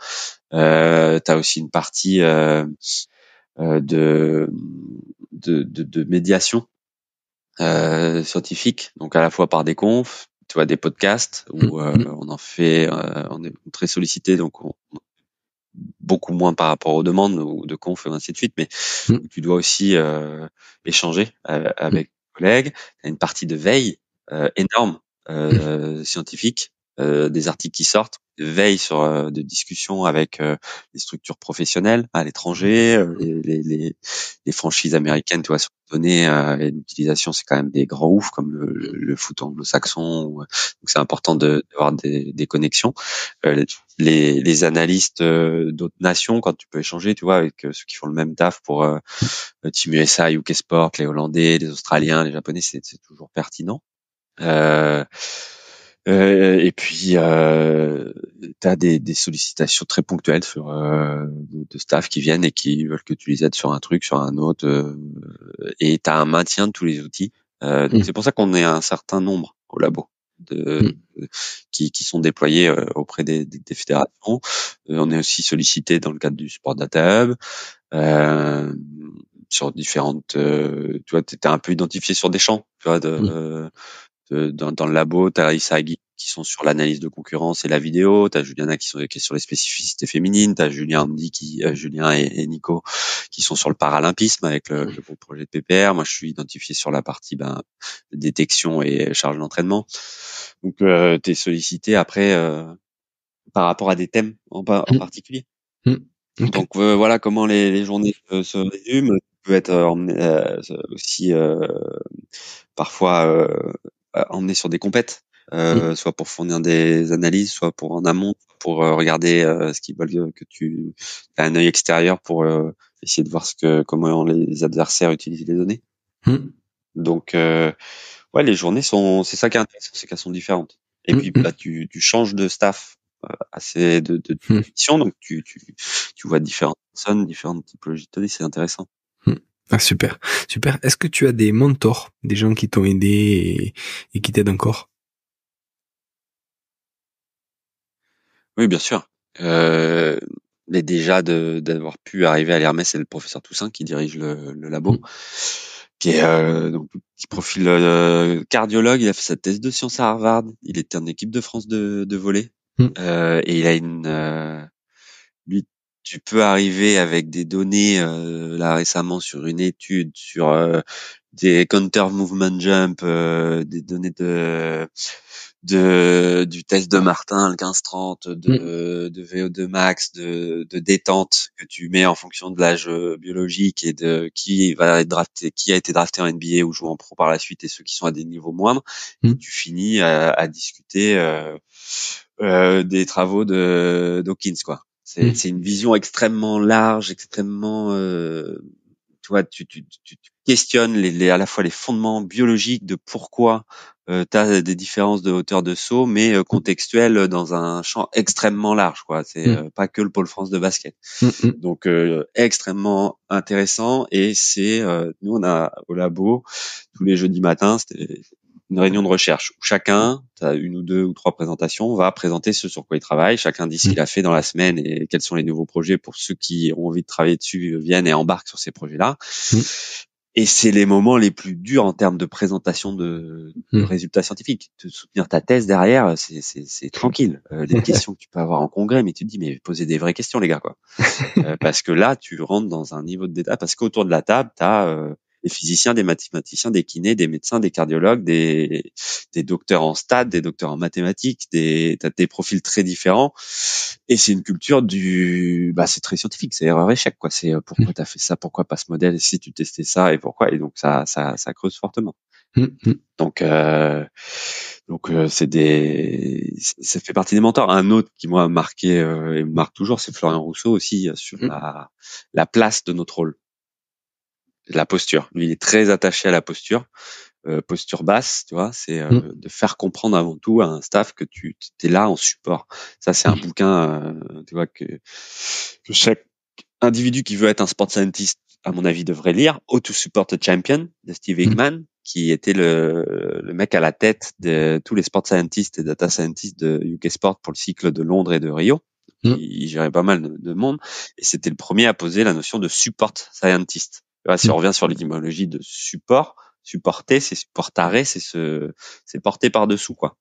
T'as aussi une partie de médiation scientifique, donc à la fois par des confs, tu vois, des podcasts où on en fait, on est très sollicité, donc on beaucoup moins par rapport aux demandes ou de confs et ainsi de suite, mais tu dois aussi échanger avec tes collègues. T'as une partie de veille énorme scientifiques, des articles qui sortent, veille sur de discussions avec les structures professionnelles à l'étranger, les franchises américaines, tu vois, sur les données et l'utilisation, c'est quand même des grands oufs comme le foot anglo-saxon. Donc c'est important d'avoir des connexions. Les analystes d'autres nations, quand tu peux échanger, tu vois, avec ceux qui font le même taf pour Team USA, UK Sport, les Hollandais, les Australiens, les Japonais, c'est toujours pertinent. Et puis, tu as des sollicitations très ponctuelles de staff qui viennent et qui veulent que tu les aides sur un truc, sur un autre, et tu as un maintien de tous les outils. Donc c'est pour ça qu'on est un certain nombre au labo qui sont déployés auprès des fédérations. On est aussi sollicité dans le cadre du Sport Data Hub. Sur différentes, tu vois, t'es un peu identifié sur des champs, tu vois, dans le labo, t'as Issa et Guy qui sont sur l'analyse de concurrence et la vidéo, t'as Juliana qui est sur les spécificités féminines, t'as Julien et Nico qui sont sur le paralympisme avec le gros projet de PPR. Moi, je suis identifié sur la partie détection et charge d'entraînement. Donc, t'es sollicité après par rapport à des thèmes en particulier. Okay. Donc voilà comment les journées se résument. Tu peux être aussi parfois emmené sur des compètes, soit pour fournir des analyses, soit pour en amont, pour regarder ce qu'ils veulent que tu as un œil extérieur pour essayer de voir comment les adversaires utilisent les données. Donc ouais, les journées c'est ça qui est intéressant, c'est qu'elles sont différentes. Et puis tu changes de staff assez de mission, donc tu vois différentes personnes, différentes typologies de données, c'est intéressant. Ah, super. Est-ce que tu as des mentors, des gens qui t'ont aidé et qui t'aident encore? Oui, bien sûr. Mais déjà d'avoir pu arriver à l'Hermès, c'est le professeur Toussaint qui dirige le labo, qui est donc petit profil cardiologue. Il a fait sa thèse de sciences à Harvard. Il était en équipe de France de volley. Et il a lui, tu peux arriver avec des données là récemment sur une étude sur des counter movement jump, des données du test de Martin, le 15-30, de VO2 max, de détente que tu mets en fonction de l'âge biologique et de qui va être drafté, qui a été drafté en NBA ou joue en pro par la suite et ceux qui sont à des niveaux moindres. Et tu finis à discuter des travaux de Dawkins, quoi. C'est une vision extrêmement large, extrêmement tu vois, tu questionnes à la fois les fondements biologiques de pourquoi tu as des différences de hauteur de saut, mais contextuelles dans un champ extrêmement large, quoi. C'est pas que le Pôle France de basket. Donc extrêmement intéressant. Et c'est nous on a au labo tous les jeudis matins, c'était une réunion de recherche où chacun, t'as une ou deux ou trois présentations, va présenter ce sur quoi il travaille. Chacun dit ce qu'il a fait dans la semaine et quels sont les nouveaux projets pour ceux qui ont envie de travailler dessus, viennent et embarquent sur ces projets-là. Et c'est les moments les plus durs en termes de présentation de résultats scientifiques. De soutenir ta thèse derrière, c'est tranquille. Les questions que tu peux avoir en congrès, mais tu te dis, mais posez des vraies questions, les gars, quoi. Parce que là, tu rentres dans un niveau de détail. Parce qu'autour de la table, t'as des physiciens, des mathématiciens, des kinés, des médecins, des cardiologues, des docteurs en stats, des docteurs en mathématiques, t'as des profils très différents. Et c'est une culture c'est très scientifique, c'est erreur-échec, quoi. C'est pourquoi t'as fait ça, pourquoi pas ce modèle, si tu testais ça et pourquoi. Et donc ça creuse fortement. Donc ça fait partie des mentors. Un autre qui m'a marqué et me marque toujours, c'est Florian Rousseau aussi sur la place de notre rôle, la posture. Lui, il est très attaché à la posture. Posture basse, tu vois, c'est de faire comprendre avant tout à un staff que tu es là en support. Ça, c'est un bouquin, tu vois, que chaque individu qui veut être un sport scientist, à mon avis, devrait lire. How to Support a Champion de Steve Eggman, qui était le mec à la tête de tous les sport scientists et data scientists de UK Sport pour le cycle de Londres et de Rio. Il gérait pas mal de monde. Et c'était le premier à poser la notion de support scientist. Si on revient sur l'étymologie de support, supporter, c'est supportare, c'est porter par-dessous, quoi.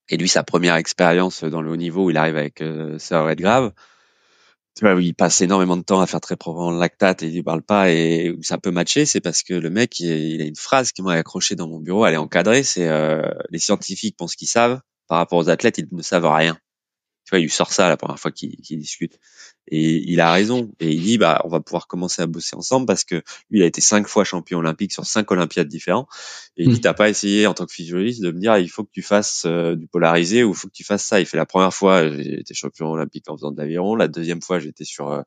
Et lui, sa première expérience dans le haut niveau, il arrive avec Sir Redgrave. tu vois, où il passe énormément de temps à faire très probablement le lactate et il parle pas et où ça peut matcher, c'est parce que le mec, il a une phrase qui m'a accroché dans mon bureau, elle est encadrée, c'est les scientifiques pensent qu'ils savent, par rapport aux athlètes, ils ne savent rien. Tu vois, il lui sort ça la première fois qu'il discute. Et il a raison. Et il dit, bah, on va pouvoir commencer à bosser ensemble parce que lui, il a été 5 fois champion olympique sur 5 Olympiades différents. Et il dit, t'as pas essayé en tant que physiologiste de me dire, il faut que tu fasses du polarisé ou il faut que tu fasses ça. Il fait la première fois, j'ai été champion olympique en faisant de l'aviron. La deuxième fois, j'étais sur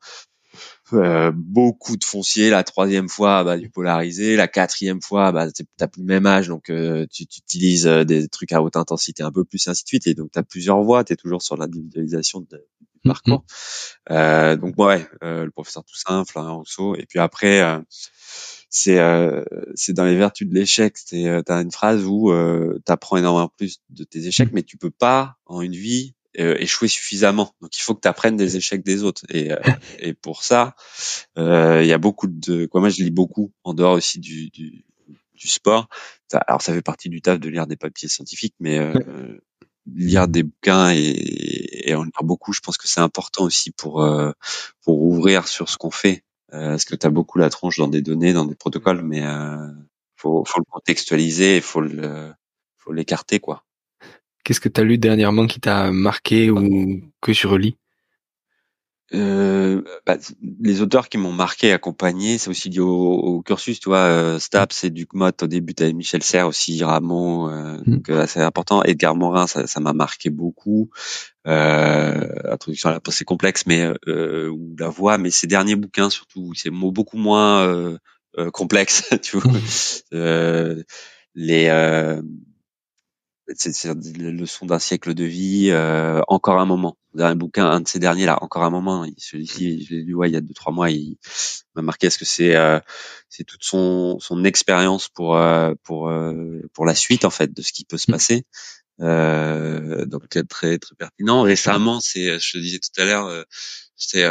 beaucoup de foncier. La troisième fois, bah, du polarisé. La quatrième fois, bah, t'as plus le même âge, donc tu utilises des trucs à haute intensité un peu plus, et ainsi de suite. Et donc, t'as plusieurs voies. T'es toujours sur l'individualisation du parcours. Donc, ouais, le professeur Toussaint, Florian Rousseau. Et puis après, c'est dans les vertus de l'échec. T'as une phrase où t'apprends énormément plus de tes échecs, mais tu peux pas en une vie échouer suffisamment. Donc il faut que tu apprennes des échecs des autres. Et pour ça, il y a beaucoup de quoi. Moi, je lis beaucoup en dehors aussi du sport. Alors ça fait partie du taf de lire des papiers scientifiques, mais lire des bouquins et en lire beaucoup, je pense que c'est important aussi pour ouvrir sur ce qu'on fait. Parce que tu as beaucoup la tronche dans des données, dans des protocoles, mais faut le contextualiser, faut l'écarter, quoi. Qu'est-ce que tu as lu dernièrement qui t'a marqué ou que tu relis? Bah, les auteurs qui m'ont marqué, accompagné, c'est aussi lié au cursus, tu vois. Staps et Duc Mott, au début, t'avais Michel Serres aussi, Ramon, donc assez important. Edgar Morin, ça m'a marqué beaucoup. Introduction à la pensée complexe, mais ou la voix, mais ces derniers bouquins surtout, c'est beaucoup moins complexe, tu vois. Les c'est les leçons d'un siècle de vie, encore un moment. Le dernier bouquin, un de ces derniers là, encore un moment. Celui-ci, je l'ai lu, ouais, il y a 2-3 mois. Il m'a marqué parce que c'est toute son expérience pour la suite en fait de ce qui peut se passer. Donc très très pertinent. Récemment, je te disais tout à l'heure, c'est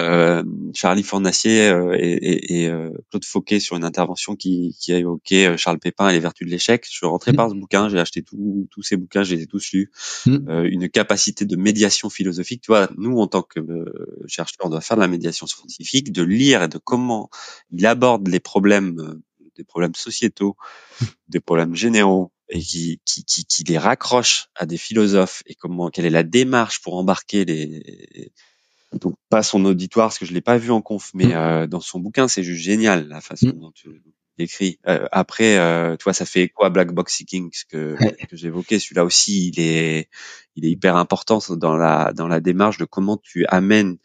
Charlie Fornacier et Claude Fauquet sur une intervention qui a évoqué Charles Pépin et les vertus de l'échec. Je suis rentré par ce bouquin, j'ai acheté tous ces bouquins, je les ai tous lus. Une capacité de médiation philosophique. Tu vois, nous en tant que chercheurs, on doit faire de la médiation scientifique, de lire et de comment il aborde les problèmes, des problèmes sociétaux, des problèmes généraux et qui les raccroche à des philosophes et quelle est la démarche pour embarquer donc pas son auditoire parce que je l'ai pas vu en conf mais dans son bouquin c'est juste génial la façon dont tu l'écris. Après tu vois ça fait quoi Black Box Seeking que j'évoquais, celui-là aussi il est hyper important dans la démarche de comment tu amènes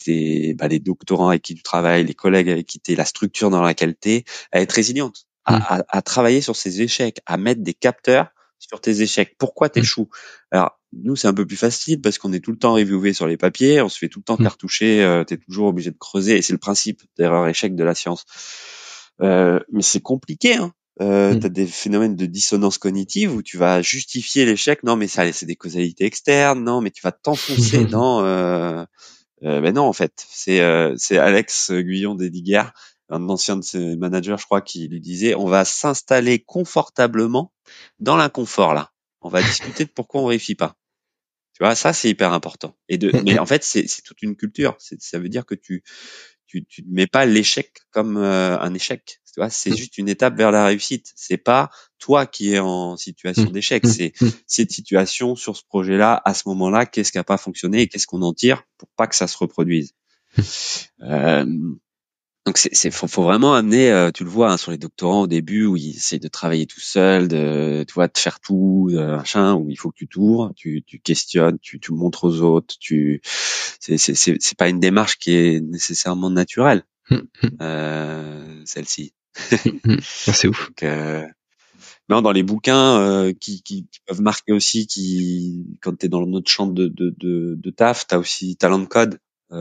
les doctorants avec qui tu travailles, les collègues avec qui t'es, la structure dans laquelle t'es, à être résiliente, à travailler sur ces échecs, à mettre des capteurs sur tes échecs. Pourquoi t'échoues? Alors, nous, c'est un peu plus facile parce qu'on est tout le temps reviewé sur les papiers, on se fait tout le temps cartoucher, t'es toujours obligé de creuser et c'est le principe d'erreur-échec de la science. Mais c'est compliqué, hein. T'as des phénomènes de dissonance cognitive où tu vas justifier l'échec. Non, mais ça, c'est des causalités externes. Non, mais tu vas t'enfoncer dans, ben non, en fait, c'est Alex Guyon d'Ediguerre, un ancien de ses managers, je crois, qui lui disait, on va s'installer confortablement dans l'inconfort, là. On va discuter de pourquoi on réussit pas. Tu vois, ça, c'est hyper important. Mais en fait, c'est toute une culture. Ça veut dire que tu ne mets pas l'échec comme un échec. Tu vois, c'est juste une étape vers la réussite. C'est pas toi qui es en situation d'échec. C'est cette situation sur ce projet-là, à ce moment-là, qu'est-ce qui a pas fonctionné et qu'est-ce qu'on en tire pour pas que ça se reproduise. Donc faut vraiment amener, tu le vois hein, sur les doctorants au début où ils essaient de travailler tout seul, de faire tout, machin, où il faut que tu t'ouvres, tu questionnes, tu montres aux autres, c'est pas une démarche qui est nécessairement naturelle, celle-ci. C'est ouf. Donc, non, dans les bouquins qui peuvent marquer aussi, quand t'es dans notre champ de taf, t'as aussi Talent Code qui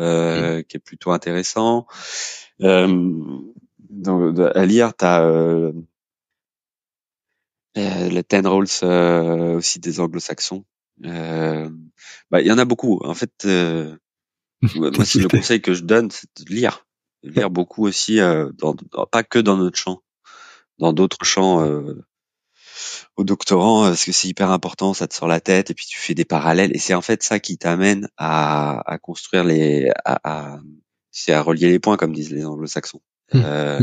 est plutôt intéressant. À lire, t'as les 10 Rules aussi des anglo-saxons. Il y en a beaucoup. En fait, moi, c'est le conseil que je donne, c'est de lire beaucoup aussi, pas que dans notre champ, dans d'autres champs au doctorant parce que c'est hyper important, ça te sort la tête et puis tu fais des parallèles et c'est en fait ça qui t'amène à construire c'est à relier les points comme disent les anglo-saxons. Moi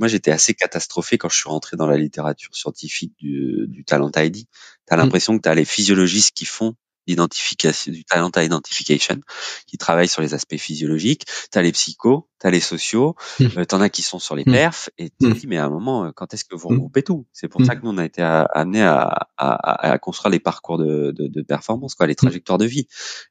j'étais assez catastrophé quand je suis rentré dans la littérature scientifique du talent ID. T'as l'impression que t'as les physiologistes qui font l'identification du talent identification, qui travaillent sur les aspects physiologiques. T'as les psychos, t'as les sociaux, t'en as qui sont sur les perfs et tu te dis mais à un moment quand est-ce que vous regroupez tout? C'est pour ça que nous on a été amené à construire les parcours de performance, quoi, les trajectoires de vie,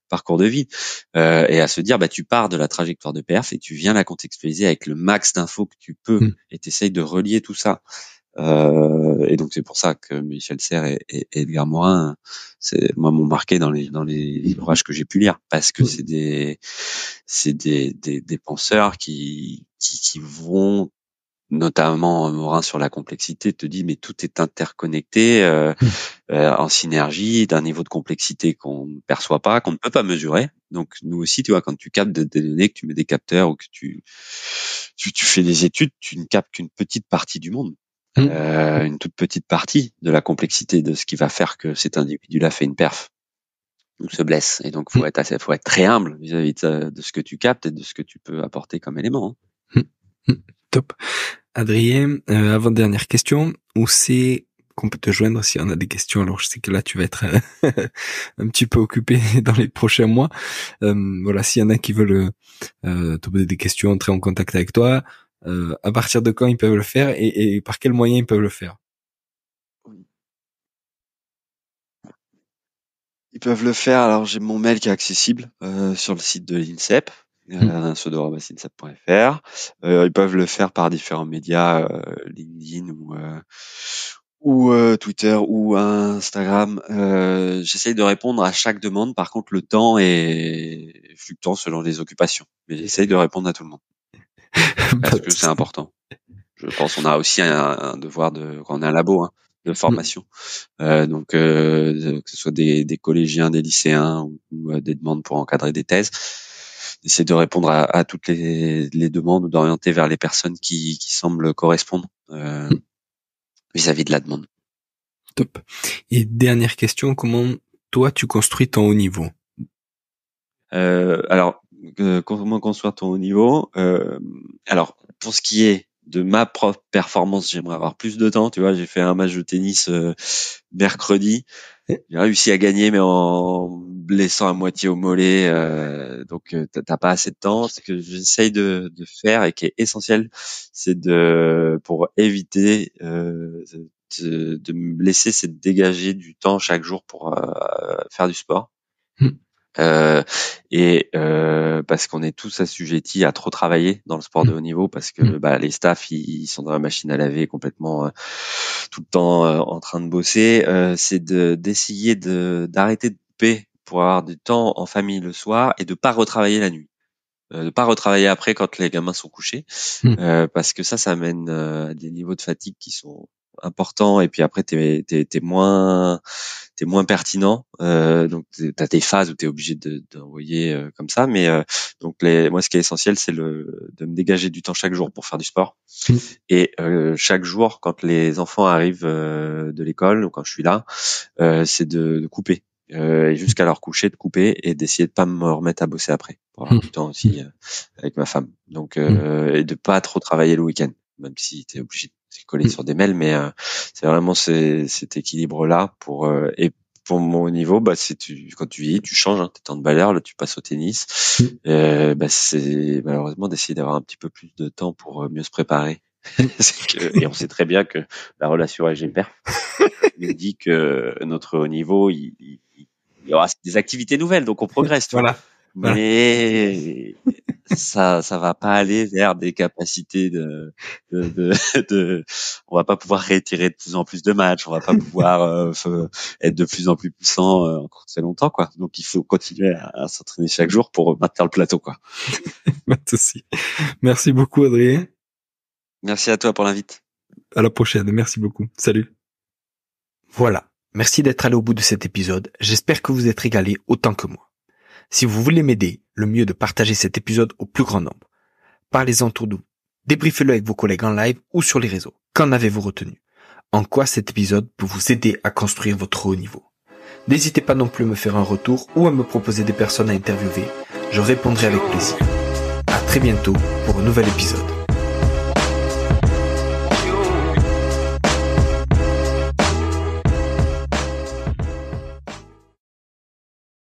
parcours de vie, et à se dire bah tu pars de la trajectoire de perf et tu viens la contextualiser avec le max d'infos que tu peux et t'essayes de relier tout ça. Et donc c'est pour ça que Michel Serres et Edgar Morin, moi m'ont marqué dans les ouvrages que j'ai pu lire parce que c'est des penseurs qui vont, notamment Morin sur la complexité, te dit mais tout est interconnecté en synergie d'un niveau de complexité qu'on ne perçoit pas, qu'on ne peut pas mesurer. Donc nous aussi, tu vois, quand tu captes des données, que tu mets des capteurs ou que tu fais des études, tu ne captes qu'une petite partie du monde. Une toute petite partie de la complexité de ce qui va faire que cet individu-là fait une perf ou se blesse. Et donc, faut être très humble vis-à-vis de ce que tu captes et de ce que tu peux apporter comme élément. Top. Adrien, avant-dernière question, où c'est qu'on peut te joindre si on a des questions? Alors, je sais que là, tu vas être un petit peu occupé dans les prochains mois. Voilà, s'il y en a qui veulent te poser des questions, entrer en contact avec toi, à partir de quand ils peuvent le faire et par quels moyens ils peuvent le faire? Ils peuvent le faire. Alors, j'ai mon mail qui est accessible sur le site de l'INSEP, pseudo@insep.fr. Ils peuvent le faire par différents médias, LinkedIn ou Twitter ou Instagram. J'essaye de répondre à chaque demande. Par contre, le temps est fluctuant selon les occupations. Mais j'essaye de répondre à tout le monde parce que c'est important. Je pense qu'on a aussi un devoir quand on est un labo, de formation. Donc que ce soit des collégiens, des lycéens ou des demandes pour encadrer des thèses, essayer de répondre à toutes les demandes ou d'orienter vers les personnes qui semblent correspondre vis-à-vis de la demande. Top. Et dernière question, comment toi tu construis ton haut niveau? Alors comment construire ton haut niveau? Alors pour ce qui est de ma propre performance, j'aimerais avoir plus de temps. Tu vois, j'ai fait un match de tennis mercredi. J'ai réussi à gagner, mais en blessant à moitié au mollet. Donc, t'as pas assez de temps. Ce que j'essaye de faire et qui est essentiel, c'est pour éviter de me blesser, c'est de dégager du temps chaque jour pour faire du sport. Parce qu'on est tous assujettis à trop travailler dans le sport de haut niveau parce que les staffs ils sont dans la machine à laver complètement tout le temps en train de bosser. C'est d'essayer d'arrêter de couper pour avoir du temps en famille le soir et de pas retravailler la nuit. De pas retravailler après quand les gamins sont couchés parce que ça amène à des niveaux de fatigue qui sont importants et puis après t'es moins pertinent, donc t'as tes phases où t'es obligé d'envoyer comme ça, mais donc moi ce qui est essentiel c'est de me dégager du temps chaque jour pour faire du sport et chaque jour quand les enfants arrivent de l'école ou quand je suis là, c'est de couper et jusqu'à leur coucher de couper et d'essayer de pas me remettre à bosser après pour avoir du temps aussi avec ma femme, donc et de pas trop travailler le week-end même si t'es obligé de coller sur des mails, mais c'est vraiment cet équilibre là et pour mon niveau, quand tu vieillis, tu changes, t'es handballeur, là tu passes au tennis. C'est malheureusement d'essayer d'avoir un petit peu plus de temps pour mieux se préparer. Et on sait très bien que la relation avec GPR nous dit que notre haut niveau, il y aura des activités nouvelles, donc on progresse. Voilà. Mais ça va pas aller vers des capacités on va pas pouvoir réitérer de plus en plus de matchs, on va pas pouvoir être de plus en plus puissant encore très longtemps, quoi. Donc il faut continuer à s'entraîner chaque jour pour maintenir le plateau, quoi. Pas de souci. Merci beaucoup, Adrien. Merci à toi pour l'invite. À la prochaine. Merci beaucoup. Salut. Voilà. Merci d'être allé au bout de cet épisode. J'espère que vous êtes régalés autant que moi. Si vous voulez m'aider, le mieux est de partager cet épisode au plus grand nombre. Parlez-en autour de vous. Débriefez-le avec vos collègues en live ou sur les réseaux. Qu'en avez-vous retenu? en quoi cet épisode peut vous aider à construire votre haut niveau. N'hésitez pas non plus à me faire un retour ou à me proposer des personnes à interviewer, je répondrai avec plaisir. À très bientôt pour un nouvel épisode.